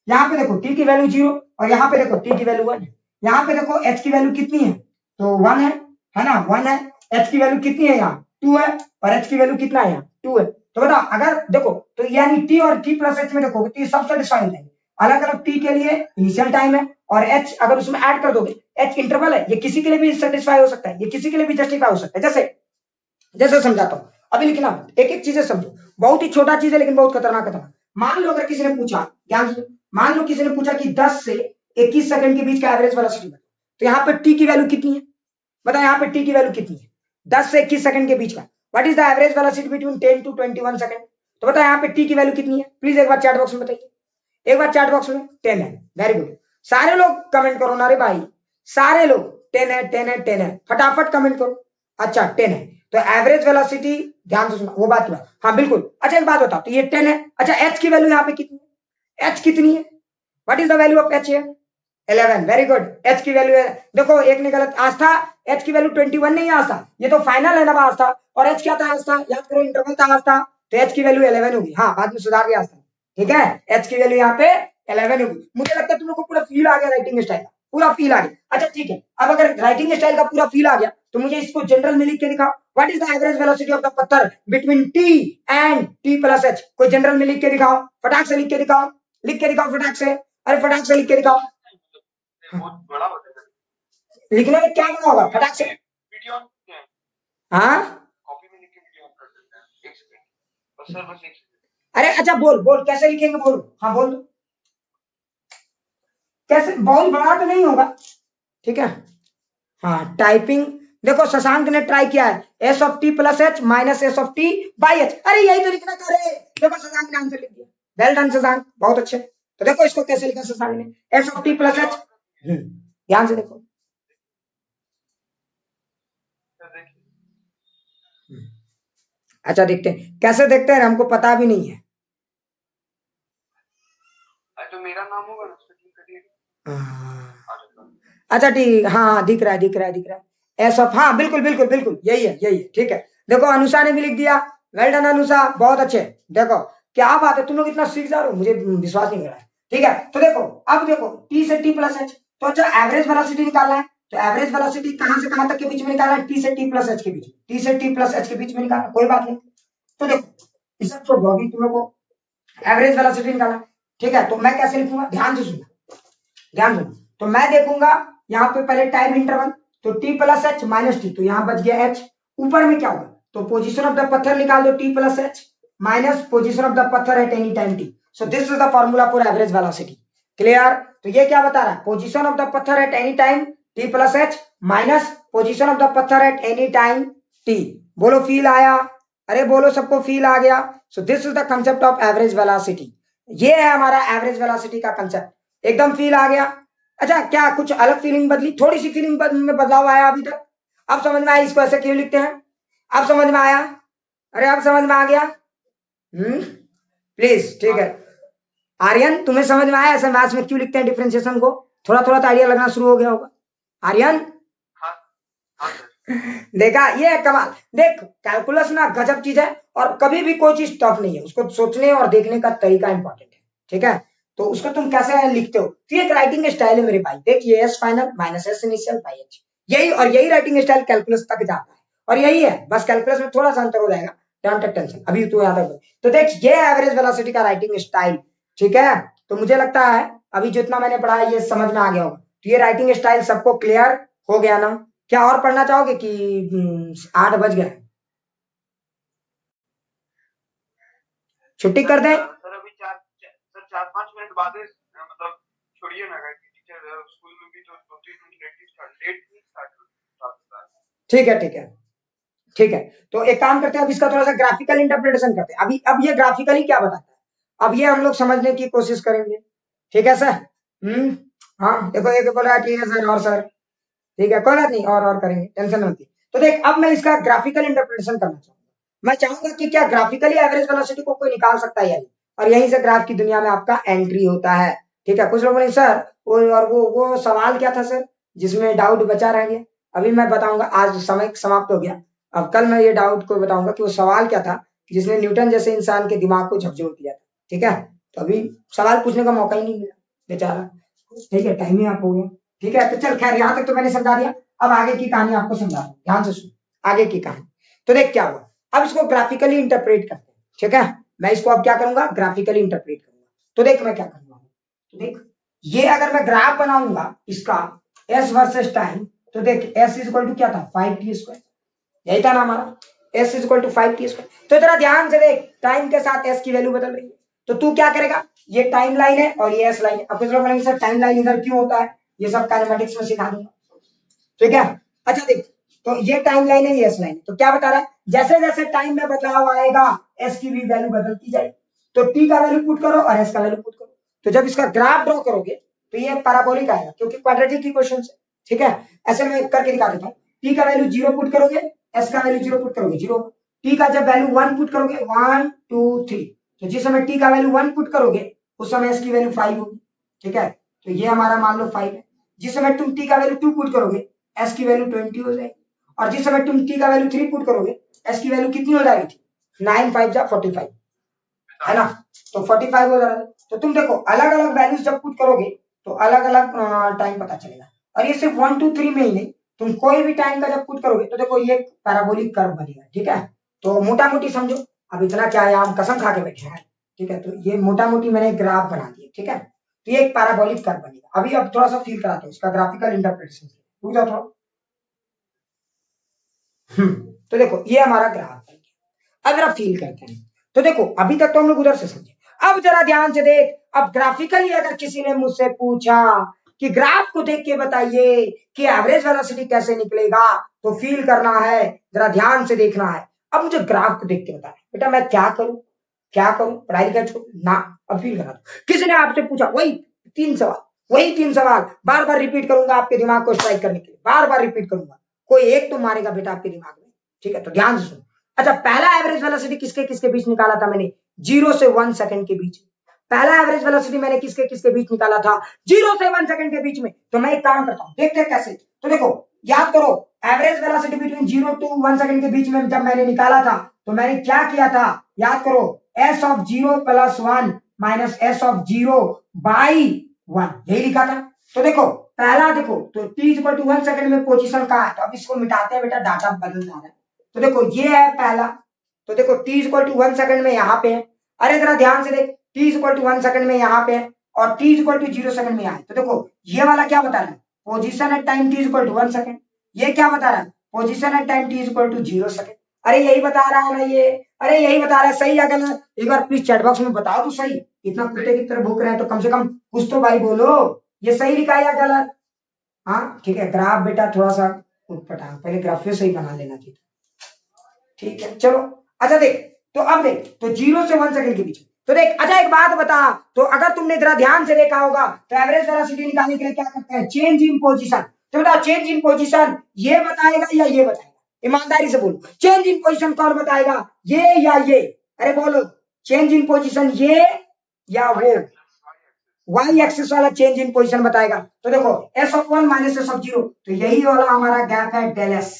यहाँ पे देखो टी की वैल्यू 0 और यहाँ पे देखो टी की वैल्यू 1 है। यहाँ पे देखो एच की वैल्यू कितनी है, तो 1 है ना, 1 है। एच की वैल्यू कितनी है यहाँ 2 है, और एच की वैल्यू कितना है यहाँ 2 है। तो बताओ अगर देखो, तो यानी टी और टी + h में देखो टी सब सेटिस्फाई हो जाएंगे। अलग अलग टी के लिए इनिशियल टाइम है और एच अगर उसमें ऐड कर दोगे, एच इंटरवल है, ये किसी के लिए भी सेटिस्फाई हो सकता है, ये किसी के लिए भी जस्टिफाई हो सकता है। जैसे जैसे समझाता हूँ, अभी लिखना एक एक चीजें समझो, बहुत ही छोटा चीज है लेकिन बहुत खतरनाक। मान लो अगर किसी ने पूछा, ध्यान से, मान लो किसी ने पूछा कि 10 से 21 सेकंड के बीच का एवरेज वेलोसिटी बताओ, तो यहाँ पे टी की वैल्यू कितनी है? बताओ यहाँ पे टी की वैल्यू कितनी है 10 से 21 सेकंड के बीच का? What is the average velocity between 10 to 21 second? तो बताओ यहाँ पे टी की वैल्यू कितनी है? प्लीज एक बार चैट बॉक्स में बताइए, एक बार चैट बॉक्स में। 10 है, वेरी गुड। सारे लोग कमेंट करो ना रे भाई, सारे लोग 10 है 10 है 10 है, फटाफट कमेंट करो। अच्छा 10 है, तो एवरेज वेलोसिटी, ध्यान से सुना वो बात हुआ, हाँ बिल्कुल। अच्छा एक बात बताओ, तो ये 10 है, अच्छा एच की वैल्यू यहाँ पे कितनी है? एच कितनी है? What is the value of H here? 11, very good. H की वैल्यू है, देखो एक ने गलत, आस्था एच की वैल्यू 21 नहीं है आस्था, ये तो फाइनल है ना आस्था। और एच क्या था आस्था, याद करो इंटरवल था आस्था, तो एच की वैल्यू 11 होगी। हाँ बाद में सुधार गया आस्था, ठीक है, एच की वैल्यू यहाँ पे 11 होगी। मुझे लगता है तुम लोग को पूरा फील आ गया राइटिंग स्टाइल का, पूरा फील आ गया। अच्छा ठीक है, अब अगर राइटिंग स्टाइल का पूरा फील आ गया तो मुझे इसको जनरल में लिख के दिखाओ। What is the average velocity of the पत्थर between T and T + h? कोई जनरल में लिख के दिखाओ, फटाक से लिख के दिखाओ, लिख के दिखाओ फटाक से, अरे फटाक से लिख के दिखाओ। बहुत बड़ा होता है लिखने में क्या करना होगा फटाक से? वीडियो हाँ कॉपी में लिख के वीडियो कर सकते हैं 1 सेकंड बस सर, बस 1 सेकंड। अरे अच्छा बोल बोल कैसे लिखेंगे बोल, हाँ बोल दो कैसे, बहुत बड़ा तो नहीं होगा, ठीक है। हाँ टाइपिंग, देखो शशांक ने ट्राई किया है, S of T + h minus S of T by H. अरे यही तो लिखना था रे, देखो शशांक ने आंसर लिख दिया, वेल डन शशांक, बहुत अच्छे। तो देखो इसको कैसे लिखा शशांक ने, एस ऑफ टी + h। ध्यान से देखो, अच्छा देखते हैं कैसे देखते हैं, हमको पता भी नहीं है। तो मेरा नाम होगा ना सेटिंग करिए। अच्छा ठीक, हाँ दिख रहा है एस ऑफ, हाँ बिल्कुल बिल्कुल बिल्कुल यही है ठीक है। देखो अनुषा ने भी लिख दिया, वेल डन अनुषा, बहुत अच्छे। देखो क्या बात है, तुम लोग इतना सीख जा रहे हो, मुझे विश्वास नहीं हो रहा है। ठीक है, तो देखो अब देखो टी से टी प्लस एच, तो अच्छा एवरेज वेलोसिटी निकालना है, तो एवरेज वेलोसिटी कहां से कहां तक के बीच में निकालना है, टी से टी प्लस एच के बीच में, टी से टी प्लस एच के बीच में निकालना, कोई बात नहीं। तो देखो इस सब छोड़ दो, अभी तुम लोग को एवरेज वेलोसिटी निकालना। ठीक है, तो मैं कैसे लिखूंगा, ध्यान से सुनो। तो मैं देखूंगा यहाँ पे पहले टाइम इंटरवल, तो T plus H minus T, तो यहाँ बच गया एच। ऊपर में क्या होगा, तो पोजीशन ऑफ द पत्थर निकाल दो, T plus H minus position of the पत्थर at any time T. So this is the formula for average velocity. Clear? तो ये क्या बता रहा है, पोजीशन ऑफ द पत्थर at any time T plus H minus position of the पत्थर at any time T. बोलो फील आया? अरे बोलो सबको फील आ गया? So this is the concept of average velocity. ये है हमारा एवरेज वेलोसिटी का कंसेप्ट, एकदम फील आ गया? अच्छा क्या कुछ अलग फीलिंग बदली, थोड़ी सी फीलिंग में बदलाव आया अभी तक? अब समझ में आया इसको ऐसे क्यों लिखते हैं? अब समझ में आया? अरे अब समझ में आ गया? प्लीज ठीक है। आर्यन तुम्हें समझ में आया ऐसे मैथ्स में क्यों लिखते हैं डिफरेंशिएशन को? थोड़ा थोड़ा तो आइडिया लगना शुरू हो गया होगा। आर्यन देखा, ये है कमाल। देख कैलकुलस ना गजब चीज है, और कभी भी कोई चीज टफ नहीं है, उसको सोचने और देखने का तरीका इंपॉर्टेंट है। ठीक है, तो उसको तुम कैसे लिखते हो, तो एक राइटिंग स्टाइल है मेरे भाई। देख ये S final minus S initial by H, यही राइटिंग स्टाइल कैलकुलस तक जाता है, और यही है बस। कैलकुलस में थोड़ा सा अंतर हो जाएगा, डोंट टेक टेंशन, अभी तो याद है। तो देख ये एवरेज वेलोसिटी का राइटिंग स्टाइल। ठीक है, तो मुझे लगता है अभी जितना मैंने पढ़ा ये समझ में आ गया होगा। तो ये राइटिंग स्टाइल सबको क्लियर हो गया ना? क्या और पढ़ना चाहोगे कि 8 बज गए, छुट्टी कर दें? सर अभी 4-5 मिनट बाद मतलब छोड़िए ना, टीचर स्कूल में भी तो 2-3 मिनट लेट ही स्टार्ट होता है। ठीक है, तो एक काम करते हैं, अब इसका थोड़ा सा ग्राफिकल इंटरप्रिटेशन करते हैं। अभी अब ये ग्राफिकली क्या बताता है, अब ये हम लोग समझने की कोशिश करेंगे। ठीक है सर? हाँ देखो एक बोल रहा है ठीक है सर, और सर ठीक है कोई बात नहीं, और करेंगे, टेंशन नहीं होती। तो देख अब मैं इसका ग्राफिकल इंटरप्रिटेशन करना चाहूंगा। मैं चाहूंगा कि क्या ग्राफिकली एवरेज वेलोसिटी को कोई निकाल सकता है या नहीं, और यहीं से ग्राफ की दुनिया में आपका एंट्री होता है। ठीक है, कुछ लोग बोले सर वो सवाल क्या था सर जिसमें डाउट बचा रह गया? अभी मैं बताऊंगा, आज समय समाप्त हो गया, अब कल मैं ये डाउट को बताऊंगा कि वो सवाल क्या था जिसने न्यूटन जैसे इंसान के दिमाग को झकझोर दिया था। ठीक है, तो अभी सवाल पूछने का मौका ही नहीं मिला बेचारा। ठीक है, टाइम ही आप हो गया। ठीक है, तो चल खैर यहाँ तक तो मैंने समझा दिया, अब आगे की कहानी आपको समझा दूं, ध्यान से सुन आगे की कहानी। तो देख क्या हुआ, अब इसको ग्राफिकली इंटरप्रेट करते हैं। ठीक है, मैं इसको अब क्या करूंगा, ग्राफिकली इंटरप्रेट करूंगा। तो देख मैं क्या करूंगा, तो देख ये अगर मैं ग्राफ बनाऊंगा इसका एस वर्सेस टाइम, तो देख एस इज इक्वल टू क्या था, 5t², यही था ना हमारा, S is equal to 5t²। तो जरा ध्यान से देख, टाइम के साथ एस की वैल्यू बदल रही है, तो तू क्या करेगा, ये टाइम लाइन है और ये एस लाइन है। अब कुछ लोग बोलेंगे सर टाइम लाइन इधर क्यों होता है, ये सब काइनेमेटिक्स में सिखा दूंगा। ठीक है, अच्छा देख, तो ये टाइम लाइन है, ये एस लाइन है, तो क्या बता रहा है, जैसे जैसे टाइम में बदलाव आएगा एस की भी वैल्यू बदलती जाएगी। तो टी का वैल्यू पुट करो और एस का वैल्यू पुट करो, तो जब इसका ग्राफ ड्रॉ करोगे तो ये पैराबोलिक आएगा, क्योंकि क्वाड्रेटिक इक्वेशन है। ठीक है, ऐसे मैं करके दिखा देता हूँ, टी का वैल्यू 0 पुट करोगे, एस का वैल्यू 0 पुट करोगे 0, टी का जब वैल्यू 1 पुट करोगे 1 2 3, तो जिस समय टी का वैल्यू 1 पुट करोगे उस समय एस की वैल्यू 5 होगी। ठीक है, तो ये हमारा मान लो 5 है। जिस समय तुम टी का वैल्यू 2 पुट करोगे एस की वैल्यू 20 हो जाएगी, और जिस समय तुम टी का वैल्यू 3 पुट करोगे एस की वैल्यू कितनी हो जाएगी, 9 5 जा 45, है ना, तो 45 हो जाएगा। तो तुम देखो अलग अलग वैल्यूज जब पुट करोगे तो अलग अलग टाइम पता चलेगा, और ये सिर्फ 1 2 3 में ही नहीं, तुम कोई भी टाइम का जब पुट करोगे तो देखो ये पैराबोलिक कर्व बनेगा। ठीक है, तो मोटा मोटी समझो, अब इतना क्या है, हम कसम खा के बैठे हैं। ठीक है, तो ये मोटा मोटी मैंने ग्राफ बना दिया। ठीक है, तो ये एक पैराबोलिक कर्व बनेगा। अभी अब थोड़ा सा फील कराता हूँ इसका ग्राफिकल इंटरप्रिटेशन, रुक जाओ थोड़ा। तो देखो ये हमारा ग्राफ है, अब जरा फील करते हैं। तो देखो अभी तक तो हम लोग उधर से समझे, अब जरा ध्यान से देख, अब ग्राफिकली अगर किसी ने मुझसे पूछा कि ग्राफ को देख के बताइए कि एवरेज वेलोसिटी कैसे निकलेगा, तो फील करना है, जरा ध्यान से देखना है। अब मुझे ग्राफ को देख के बताना बेटा, मैं क्या करूं, पढ़ाई लिखाई छोड़ ना, अब फील करा। किसी ने आपसे पूछा वही 3 सवाल बार बार रिपीट करूंगा आपके दिमाग को स्ट्राइक करने के लिए, बार बार रिपीट करूंगा, कोई एक तो मारेगा बेटा आपके दिमाग में। ठीक है, तो ध्यान से सुनो। अच्छा पहला एवरेज वेलोसिटी किसके किसके बीच निकाला था मैंने, 0 से 1 सेकंड के बीच। पहला एवरेज वेलोसिटी मैंने किसके किसके बीच निकाला था, 0 से 1 सेकंड के बीच में। तो मैं एक काम करता हूं, देखते हैं कैसे। तो देखो याद करो, average velocity between 0 to 1 second के बीच में जब मैंने निकाला था तो मैंने क्या किया था, याद करो, s of 0 plus 1 minus s of 0 by 1 यही लिखा था। तो देखो पहला देखो, तो t इक्वल टू 1 सेकंड में पोजीशन कहाँ है, तो अब इसको मिटाते हैं बेटा, डाटा बदल जा रहा है। तो देखो ये है पहला, तो देखो t इक्वल टू 1 सेकंड में यहाँ पे है। अरे जरा ध्यान से देख, t इक्वल टू 1 सेकंड में यहाँ पे है और t इक्वल टू 0 सेकंड में यहाँ है। तो देखो ये वाला क्या बता रहा है, position at time t equal to 1 second. ये क्या बता रहा है, position at time t equal to 0 second. अरे यही बता रहा है ना ये, अरे यही बता रहा है, सही है गलत? एक बार प्लीज चैट बॉक्स में बताओ तो सही। इतना कुत्ते की तरह भूख रहे हैं तो कम से कम कुछ तो भाई बोलो, ये सही लिखा है या गलत? हाँ ठीक है, ग्राफ बेटा थोड़ा सा उठपटा, पहले ग्राफ सही बना लेना चाहिए। ठीक है चलो, अच्छा देख, तो अब देख, तो 0 से 1 सेकंड के बीच। तो देख, अच्छा एक बात बता, तो अगर तुमने जरा ध्यान से देखा होगा तो एवरेज वेलोसिटी निकालने के लिए क्या करते हैं, चेंज इन पोजीशन। तो बताओ चेंज इन पोजीशन ये बताएगा या ये बताएगा, ईमानदारी से बोलो, चेंज इन पोजीशन कौन बताएगा, ये या ये? अरे बोलो, चेंज इन पोजीशन ये या वो? y एक्सिस वाला चेंज इन पोजीशन बताएगा। तो देखो s of 1 minus s of 0, तो यही वाला हमारा गैप है डेल s,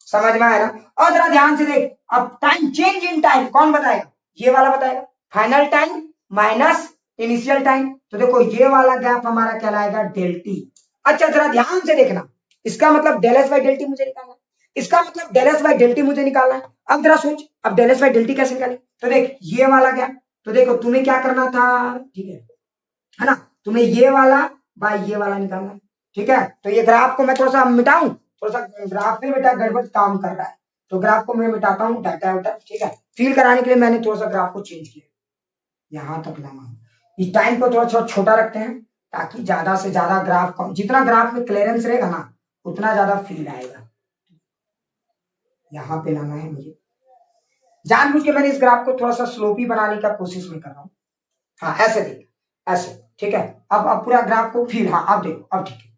समझ में आया ना? और जरा ध्यान से देख, अब टाइम चेंज इन टाइम कौन बताएगा, ये वाला बताएगा, final time minus initial time. तो देखो ये वाला गैप हमारा कहलाएगा डेल टी। अच्छा जरा ध्यान से देखना, इसका मतलब del S by del T मुझे निकालना है, इसका मतलब del S by del T मुझे निकालना है। अब जरा सोच, अब del S by del T कैसे निकाले? तो देख ये वाला गैप, तो देखो तुम्हें क्या करना था, ठीक है ना, तुम्हें ये वाला बाय ये वाला निकालना है। ठीक है, तो ये ग्राफ को मैं थोड़ा सा मिटाऊं, थोड़ा सा ग्राफ में बेटा गड़बड़ काम कर रहा है, तो ग्राफ को मैं मिटाता हूँ, डाटा वाटा। ठीक है, फील कराने के लिए मैंने थोड़ा सा ग्राफ को चेंज किया, यहां तक लाना। इस टाइम को थोड़ा सा छोटा रखते हैं ताकि ज्यादा से ज्यादा ग्राफ को, जितना ग्राफ में क्लियरेंस रहेगा ना उतना ज्यादा फील आएगा। यहाँ पे लाना है मुझे, जानबूझ के मैंने इस ग्राफ को थोड़ा सा स्लोपी बनाने का कोशिश में कर रहा हूँ। हाँ ऐसे देख, ऐसे, ठीक है। अब पूरा ग्राफ को फील, हाँ अब देखो, अब ठीक है,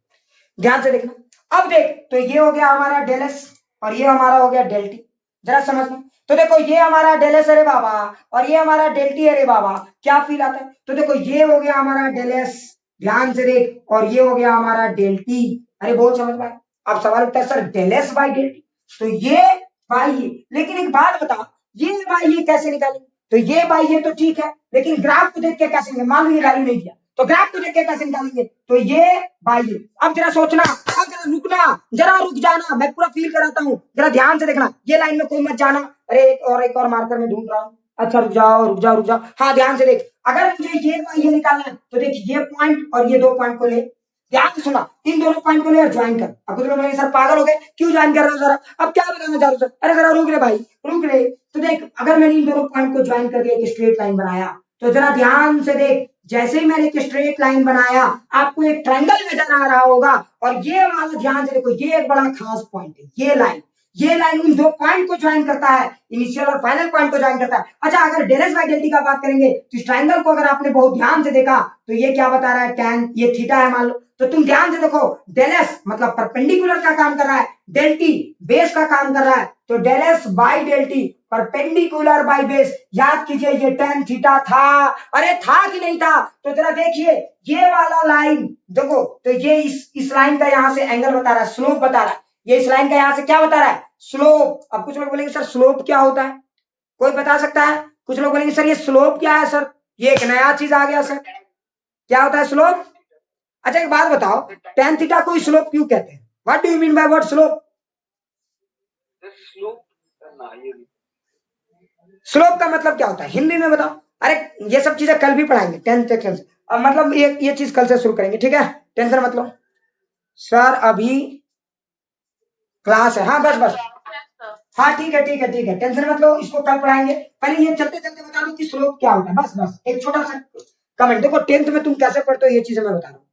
ध्यान से देखना। अब देख, तो ये हो गया हमारा डेल एस और ये हमारा हो गया डेल टी, जरा समझना। तो देखो ये हमारा डेल एस अरे बाबा और ये हमारा डेल टी अरे बाबा, क्या फील आता है? तो देखो ये हो गया हमारा डेल एस, ध्यान से देख, और ये हो गया हमारा डेल टी। अरे बहुत समझ में आया। अब सवाल उठता है sir del S by del T, तो ये बाई ये, लेकिन एक बात बता, ये बाई ये कैसे निकालेंगे? तो ये बाई ये तो ठीक है, लेकिन ग्राफ को देख के कैसे निकालेंगे? मान लो ये वैल्यू नहीं दिया तो ग्राफ को देख के कैसे निकालेंगे? तो ये बाई ये। अब जरा सोचना, अब जरा रुकना, जरा रुक जाना, मैं पूरा फील कराता हूँ, जरा ध्यान से देखना, ये लाइन में कोई मत जाना। अरे एक और मार्कर में ढूंढ रहा हूँ। अच्छा रुक जाओ रुक जाओ रुक जाओ, हाँ ध्यान से देख, अगर मुझे ये बाई ये निकालना है तो देख ये पॉइंट और ये दो पॉइंट को ले, ध्यान से सुना, इन दोनों पॉइंट को ले और ज्वाइन कर। अब कुछ लोग बोलेंगे सर पागल हो गए, क्यों ज्वाइन कर रहे हो जरा, अब क्या बताना चाह रहे हो सर? अरे जरा रुक रे भाई, रुक रे। तो देख, अगर मैंने इन दोनों पॉइंट को ज्वाइन करके एक स्ट्रेट लाइन बनाया, तो जरा ध्यान से देख, जैसे ही मैंने एक स्ट्रेट लाइन बनाया आपको एक ट्रायंगल नजर आ रहा होगा, और ये वाला ध्यान से देखो, ये एक बड़ा खास पॉइंट है, ये लाइन उन दो पॉइंट को ज्वाइन करता है, इनिशियल और फाइनल पॉइंट को ज्वाइन करता है। अच्छा अगर del S by del T का बात करेंगे तो इस ट्रायंगल को अगर आपने बहुत ध्यान से देखा तो ये क्या बता रहा है, टैन, ये थीटा है मान लो। तो तुम ध्यान से देखो, डेल एस मतलब परपेंडिकुलर का काम कर रहा है, डेल टी बेस का काम कर रहा है, तो del S by del T perpendicular by base, याद कीजिए ये टैन थीटा था। अरे था कि नहीं था? तो जरा देखिए ये वाला लाइन देखो, तो ये इस लाइन का यहां से एंगल बता रहा है, स्लोप बता रहा है, ये इस लाइन का यहां से क्या बता रहा है, स्लोप। अब कुछ लोग बोलेंगे सर स्लोप क्या होता है, कोई बता सकता है? कुछ लोग बोलेंगे सर ये स्लोप क्या है सर, ये एक नया चीज आ गया सर, क्या होता है स्लोप? अच्छा एक बात बताओ, tan थीटा को स्लोप क्यों कहते हैं? What do you mean by word slope? Slope का मतलब क्या होता है हिंदी में बताओ। अरे ये सब चीजें कल भी पढ़ाएंगे 10th सेक्शन से, अब मतलब ये चीज कल से शुरू करेंगे, ठीक है, टेंशन मत लो। सर अभी क्लास है, हाँ बस हाँ ठीक है टेंशन मत लो, इसको कल पढ़ाएंगे। पहले ये चलते चलते बता दो कि स्लोप क्या होता है, बस एक छोटा सा कमेंट। देखो 10th में तुम कैसे पढ़ते हो ये चीजें मैं बता रहा हूँ।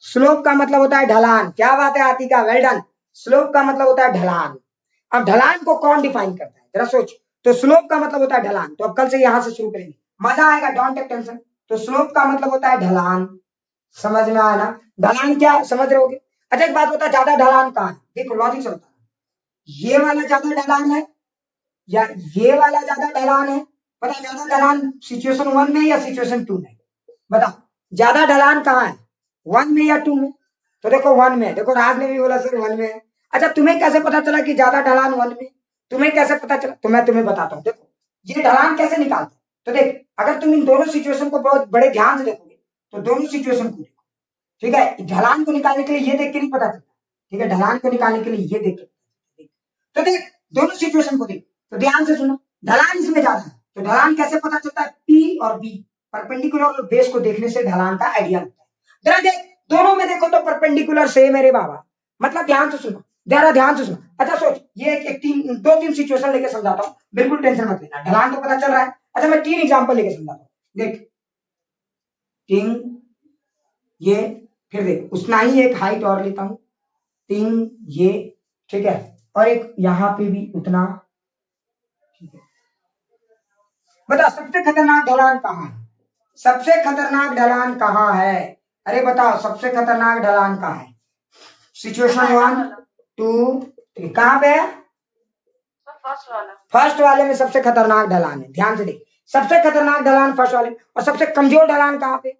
स्लोप का मतलब होता है ढलान, क्या बात है आतिका, वेल डन। स्लोप का मतलब होता है ढलान। अब ढलान को कौन डिफाइन करता है जरा सोच, तो स्लोप का मतलब होता है ढलान। तो अब कल से यहां से शुरू करेंगे, मजा आएगा, डोंट टेक टेंशन। तो स्लोप का मतलब होता है ढलान, समझ में आया ना? ढलान क्या समझ रहे होगे? अच्छा एक बात बता, ज्यादा ढलान कहां है? देखो लॉजिक से बता, ये वाला ज्यादा ढलान है या ये वाला ज्यादा ढलान है? पता ज्यादा ढलान सिचुएशन 1 में या सिचुएशन 2 में? बताओ ज्यादा ढलान कहाँ है, 1 में या 2 में? तो देखो 1 में, देखो राज ने भी बोला सर 1 में है। अच्छा तुम्हें कैसे पता चला कि ज्यादा ढलान 1 में? तुम्हें कैसे पता चला? तो मैं तुम्हें बताता हूँ। देखो ये ढलान कैसे निकालते हैं, तो देख अगर तुम इन दोनों सिचुएशन को बहुत बड़े ध्यान से देखोगे तो दोनों सिचुएशन को देखो, ठीक है। ढलान को निकालने के लिए ये देख के नहीं पता चलता, ठीक है, ढलान को निकालने के लिए ये देख के, तो देख दोनों सिचुएशन को देख, तो ध्यान से सुनो। ढलान इसमें ज्यादा है तो ढलान कैसे पता चलता है, पी और बी परपेंडिकुलर और बेस को देखने से ढलान का आइडिया लगता है। जरा देख दोनों में देखो तो परपेंडिकुलर सेम है रे बाबा, मतलब ध्यान से सुनो, जरा ध्यान से सुनो। अच्छा सोच, ये एक तीन दो तीन सिचुएशन लेके समझाता हूँ, बिल्कुल टेंशन मत लेना, ढलान तो पता चल रहा है। अच्छा मैं 3 एग्जांपल लेके समझाता हूँ, देख 3 ये, फिर देख उतना ही एक हाइट और लेता हूं, 3 ये, ठीक है, और एक यहां पे भी उतना, ठीक है। बता सबसे खतरनाक ढलान कहाँ है, सबसे खतरनाक ढलान कहाँ है? अरे बताओ सबसे खतरनाक ढलान कहाँ है? सिचुएशन 1 2 3 कहाँ पे है? फर्स्ट वाले में सबसे खतरनाक ढलान है, ध्यान से देख, सबसे खतरनाक ढलान फर्स्ट वाले। और सबसे कमजोर ढलान कहाँ पे?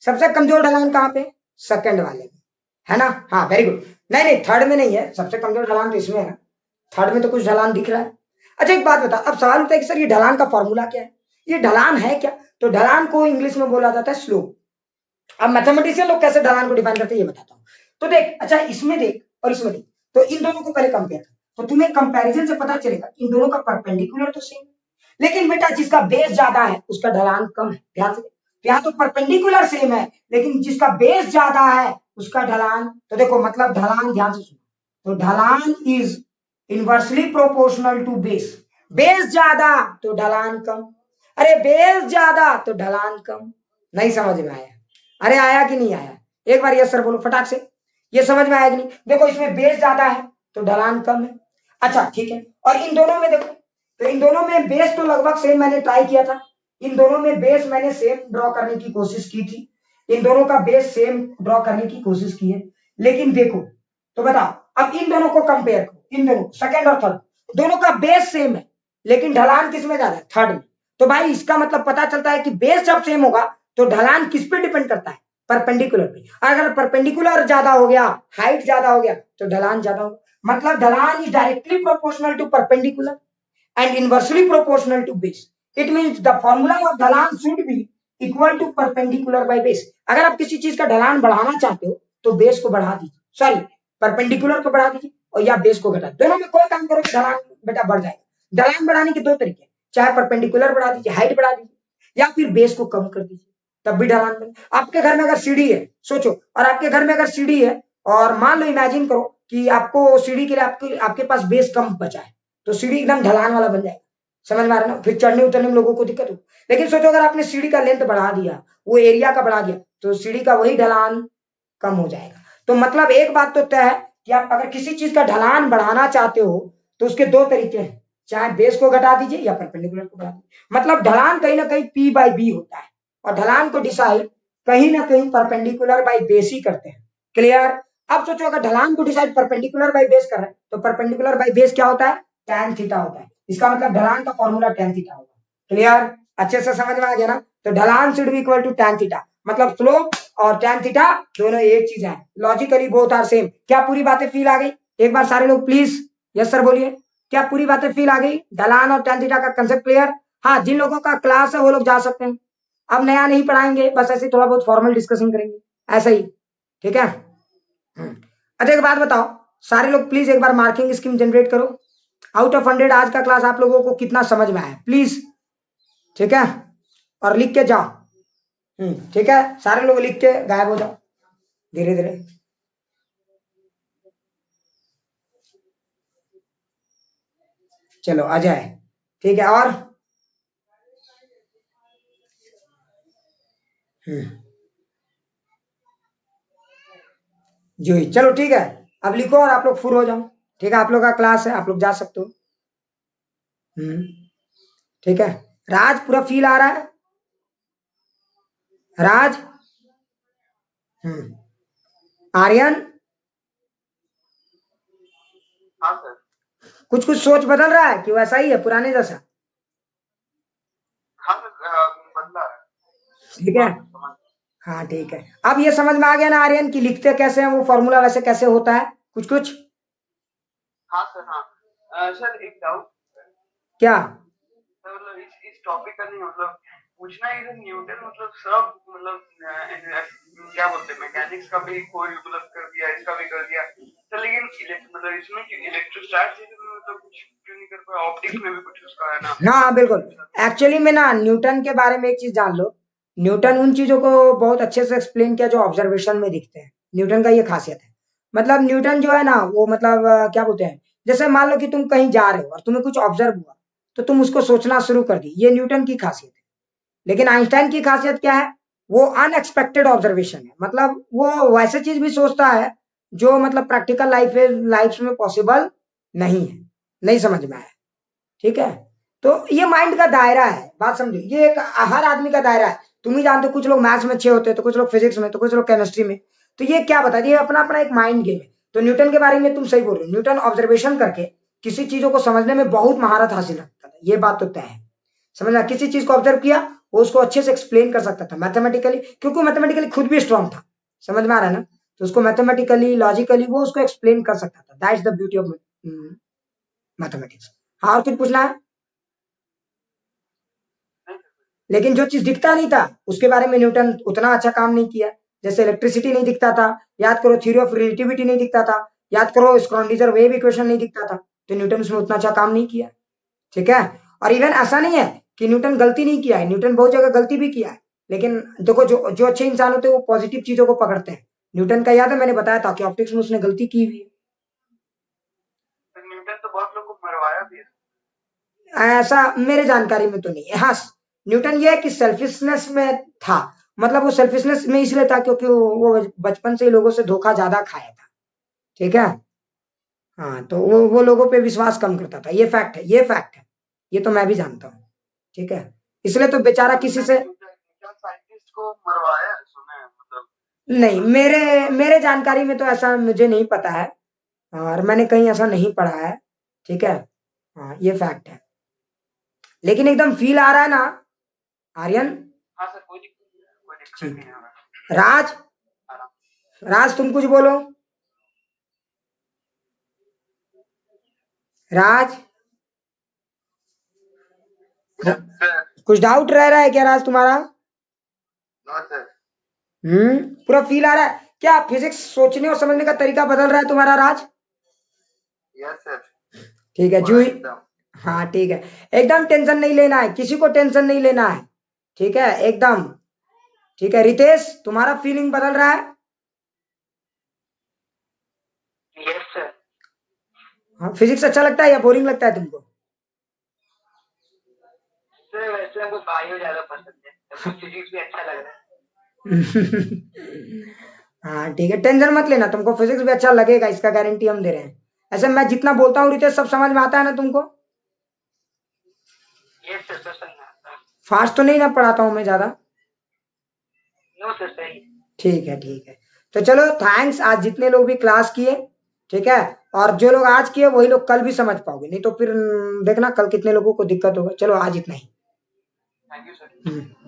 सबसे कमजोर ढलान कहाँ पे? सेकंड वाले में, है ना? हाँ वेरी गुड। नहीं नहीं थर्ड में नहीं है, सबसे कमजोर ढलान तो इसमें है, थर्ड में तो कुछ ढलान दिख रहा है। अच्छा एक बात बता, अब सवाल उठता है कि सर ये ढलान का फॉर्मूला क्या है, ये ढलान है क्या? तो ढलान को इंग्लिश में बोला जाता है स्लोप। अब मैथमेटिशियन लोग कैसे ढलान को डिफाइन करते हैं ये बताता हूँ। तो देख, अच्छा इसमें देख और इसमें देख, तो इन दोनों को पहले कंपेयर कर, तो तुम्हें कंपैरिजन से पता चलेगा इन दोनों का परपेंडिकुलर तो सेम है, लेकिन बेटा जिसका बेस ज्यादा है उसका ढलान कम है। ध्यान से, यहाँ तो परपेंडिकुलर सेम है लेकिन जिसका बेस ज्यादा है उसका ढलान, तो देखो मतलब ढलान, ध्यान से सुनो, तो ढलान is inversely proportional to base, base ज्यादा तो ढलान कम, अरे बेस ज्यादा तो ढलान कम। नहीं समझ में आया? अरे आया कि नहीं आया? एक बार यस सर बोलो फटाक से, ये समझ में आया कि नहीं? देखो इसमें बेस ज्यादा है तो ढलान कम है। अच्छा ठीक है, और इन दोनों में देखो, तो इन दोनों में बेस तो लगभग सेम, मैंने ट्राई किया था, इन दोनों में बेस मैंने सेम ड्रॉ करने की कोशिश की थी, इन दोनों का बेस सेम ड्रॉ करने की कोशिश की है, लेकिन देखो, तो बताओ अब इन दोनों को कंपेयर करो, इन दोनों सेकंड और थर्ड, दोनों का बेस सेम है लेकिन ढलान किसमें ज्यादा है? थर्ड में। तो भाई इसका मतलब पता चलता है कि बेस जब सेम होगा तो ढलान किस पे डिपेंड करता है? परपेंडिकुलर पे। अगर परपेंडिकुलर ज्यादा हो गया, हाइट ज्यादा हो गया तो ढलान ज्यादा होगा, मतलब ढलान is directly proportional to perpendicular and inversely proportional to base. It means the formula of ढलान should be equal to perpendicular by base. अगर आप किसी चीज का ढलान बढ़ाना चाहते हो तो बेस को बढ़ा दीजिए, सॉरी परपेंडिकुलर को बढ़ा दीजिए और या बेस को घटा, दोनों में कोई काम करो कि ढलान बेटा बढ़ जाएगा। ढलान बढ़ाने के दो तरीके, चाहे परपेंडिकुलर बढ़ा दीजिए, हाइट बढ़ा दीजिए, या फिर बेस को कम कर दीजिए, तब भी ढलान बने। आपके घर में अगर सीढ़ी है, सोचो, और आपके घर में अगर सीढ़ी है और मान लो इमेजिन करो कि आपको सीढ़ी के लिए आपके पास बेस कम बचा है, तो सीढ़ी एकदम ढलान वाला बन जाएगा, समझ में आ रहा है ना? फिर चढ़ने उतरने में लोगों को दिक्कत हो। लेकिन सोचो अगर आपने सीढ़ी का लेंथ बढ़ा दिया, वो एरिया का बढ़ा दिया, तो सीढ़ी का वही ढलान कम हो जाएगा। तो मतलब एक बात तो तय है कि आप अगर किसी चीज का ढलान बढ़ाना चाहते हो तो उसके दो तरीके हैं, चाहे बेस को घटा दीजिए या परपेंडिकुलर को बढ़ा दीजिए। मतलब ढलान कहीं ना कहीं P by B होता है और ढलान को डिसाइड कहीं ना कहीं परपेंडिकुलर बाय बेस ही करते हैं। क्लियर? अब सोचो अगर ढलान को डिसाइड परपेंडिकुलर बाय बेस कर रहे हैं तो परपेंडिकुलर बाय बेस क्या होता है? tan थीटा होता है। इसका मतलब ढलान का फॉर्मूला tan थीटा होगा। क्लियर? अच्छे से समझ में आ गया ना? तो ढलान should be equal to tan theta, मतलब स्लोप और tan थीटा दोनों एक चीज है, लॉजिकली बोथ आर सेम। क्या पूरी बातें फील आ गई? एक बार सारे लोग प्लीज यस सर बोलिए, क्या पूरी बातें फील आ गई? ढलान और tan थीटा का कंसेप्ट क्लियर? हाँ, जिन लोगों का क्लास है वो लोग जा सकते हैं, अब नया नहीं पढ़ाएंगे, बस ऐसे थोड़ा बहुत फॉर्मल डिस्कशन करेंगे, ऐसा ही, ठीक है? अच्छा एक बात बताओ, सारे लोग प्लीज एक बार मार्किंग स्कीम जनरेट करो, आउट ऑफ 100 आज का क्लास आप लोगों को कितना समझ में आया प्लीज, ठीक है? और लिख के जाओ, ठीक है, सारे लोग लिख के गायब हो जाओ धीरे धीरे। चलो आ जाए, ठीक है, और जो ही, चलो ठीक है, अब लिखो और आप लोग फुर हो जाओ, ठीक है? आप लोग का क्लास है, आप लोग जा सकते हो। ठीक है, राज पूरा फील आ रहा है? राज, आर्यन, हाँ सर। कुछ कुछ सोच बदल रहा है कि वैसा ही है पुराने जैसा? हाँ सर, बदला है। ठीक है, हाँ ठीक है। अब ये समझ में आ गया ना आर्यन की लिखते कैसे हैं वो फॉर्मूला वैसे कैसे होता है कुछ कुछ? हाँ सर, हाँ सर, एक डाउट क्या? मतलब इस टॉपिक का नहीं, मतलब पूछना है कि न्यूटन मतलब सब मतलब क्या बोलते हैं मैकेनिक्स का भी कोई मतलब कर दिया, इसका भी कर दिया तो, लेकिन मतलब इसमें इलेक्ट्रोस्टैटिक्स में मतलब कुछ क्यों नहीं कर पाया? ऑप्टिक्स में भी कुछ उसका है ना? हाँ बिल्कुल। एक्चुअली में ना न्यूटन के बारे में एक चीज जान लो, न्यूटन उन चीजों को बहुत अच्छे से एक्सप्लेन किया जो ऑब्जर्वेशन में दिखते हैं। न्यूटन का ये खासियत है। मतलब न्यूटन जो है ना वो मतलब क्या बोलते हैं, जैसे मान लो कि तुम कहीं जा रहे हो और तुम्हें कुछ ऑब्जर्व हुआ तो तुम उसको सोचना शुरू कर दी, ये न्यूटन की खासियत है। लेकिन आइंस्टाइन की खासियत क्या है, वो अनएक्सपेक्टेड ऑब्जर्वेशन है। मतलब वो वैसे चीज भी सोचता है जो मतलब प्रैक्टिकल लाइफ में पॉसिबल नहीं है, नहीं समझ में आया। ठीक है, तो ये माइंड का दायरा है, बात समझो, ये एक हर आदमी का दायरा है। तुम ही जानते हो कुछ लोग मैथ्स में अच्छे होते हैं तो कुछ लोग फिजिक्स में तो कुछ लोग केमिस्ट्री में। तो ये क्या बता दिए, अपना अपना एक माइंड गेम है। तो न्यूटन के बारे में तुम सही बोल रहे हो, न्यूटन ऑब्जर्वेशन करके किसी चीजों को समझने में बहुत महारत हासिल रखता था, ये बात तो तय है। समझना, किसी चीज को ऑब्जर्व किया वो उसको अच्छे से एक्सप्लेन कर सकता था मैथमेटिकली, क्योंकि मैथमेटिकली खुद भी स्ट्रांग था। समझ में आ रहा है ना? तो उसको मैथमेटिकली लॉजिकली वो उसको एक्सप्लेन कर सकता था। That's the beauty of mathematics. हाँ, और कुछ पूछना है? लेकिन जो चीज दिखता नहीं था उसके बारे में न्यूटन उतना अच्छा काम नहीं किया। जैसे इलेक्ट्रिसिटी नहीं दिखता था, याद करो थ्योरी ऑफ रिलेटिविटी नहीं दिखता था, याद करो स्क्रॉडिंजर वेव इक्वेशन नहीं दिखता था, तो न्यूटन उसमें उतना अच्छा काम नहीं किया। ठीक है, और इवन ऐसा नहीं है कि न्यूटन गलती नहीं किया है, न्यूटन बहुत जगह गलती भी किया है। लेकिन देखो जो जो अच्छे इंसान होते हैं वो पॉजिटिव चीजों को पकड़ते हैं। न्यूटन का याद है मैंने बताया था कि ऑप्टिक्स में उसने गलती की हुई तो न्यूटन तो बहुत लोग को मरवाया भी है। है, ऐसा मेरे जानकारी में तो नहीं है। हाँ, न्यूटन ये है कि सेल्फिशनेस में था। मतलब वो सेल्फिशनेस में इसलिए था क्योंकि वो बचपन से ही लोगों से धोखा ज्यादा खाया था। ठीक है, हाँ, तो वो लोगों पे विश्वास कम करता था, ये फैक्ट है, ये फैक्ट है, ये तो मैं भी जानता हूँ। ठीक है, इसलिए तो बेचारा किसी से साइंटिस्ट को मरवाया है, सुना है मतलब। नहीं, मेरे मेरे जानकारी में तो ऐसा मुझे नहीं पता है, और मैंने कहीं ऐसा नहीं पढ़ा है। ठीक है, हाँ ये फैक्ट है। लेकिन एकदम फील आ रहा है ना आर्यन? हाँ सर, कोई दिक्कत ठीक नहीं है। आ रहा। राज, राज तुम कुछ बोलो। राज, कुछ डाउट रह रहा है क्या राज तुम्हारा? No sir. पूरा फील आ रहा है क्या? फिजिक्स सोचने और समझने का तरीका बदल रहा है तुम्हारा राज? Yes sir. ठीक है जूही, हाँ ठीक है, एकदम टेंशन नहीं लेना है, किसी को टेंशन नहीं लेना है। ठीक है एकदम। ठीक है रितेश, तुम्हारा फीलिंग बदल रहा है? Yes sir. हाँ, फिजिक्स अच्छा लगता है या बोरिंग लगता है तुमको? सर वैसे हमको बायो ज्यादा पसंद है, तो फिजिक्स भी अच्छा लग रहा है। हाँ ठीक है, टेंशन मत लेना, तुमको फिजिक्स भी अच्छा लगेगा, इसका गारंटी हम दे रहे हैं। ऐसे मैं जितना बोलता हूँ रितेश सब समझ में आता है ना तुमको? यस सर, सर समझ में आता है। फास्ट तो नहीं ना पढ़ाता हूँ मैं ज्यादा? नो सर, सही। ठीक है ठीक है। तो चलो थैंक्स, आज जितने लोग भी क्लास किए, ठीक है, और जो लोग आज किए वही लोग कल भी समझ पाओगे, नहीं तो फिर देखना कल कितने लोगों को दिक्कत होगा। चलो आज इतना ही। Thank you sir.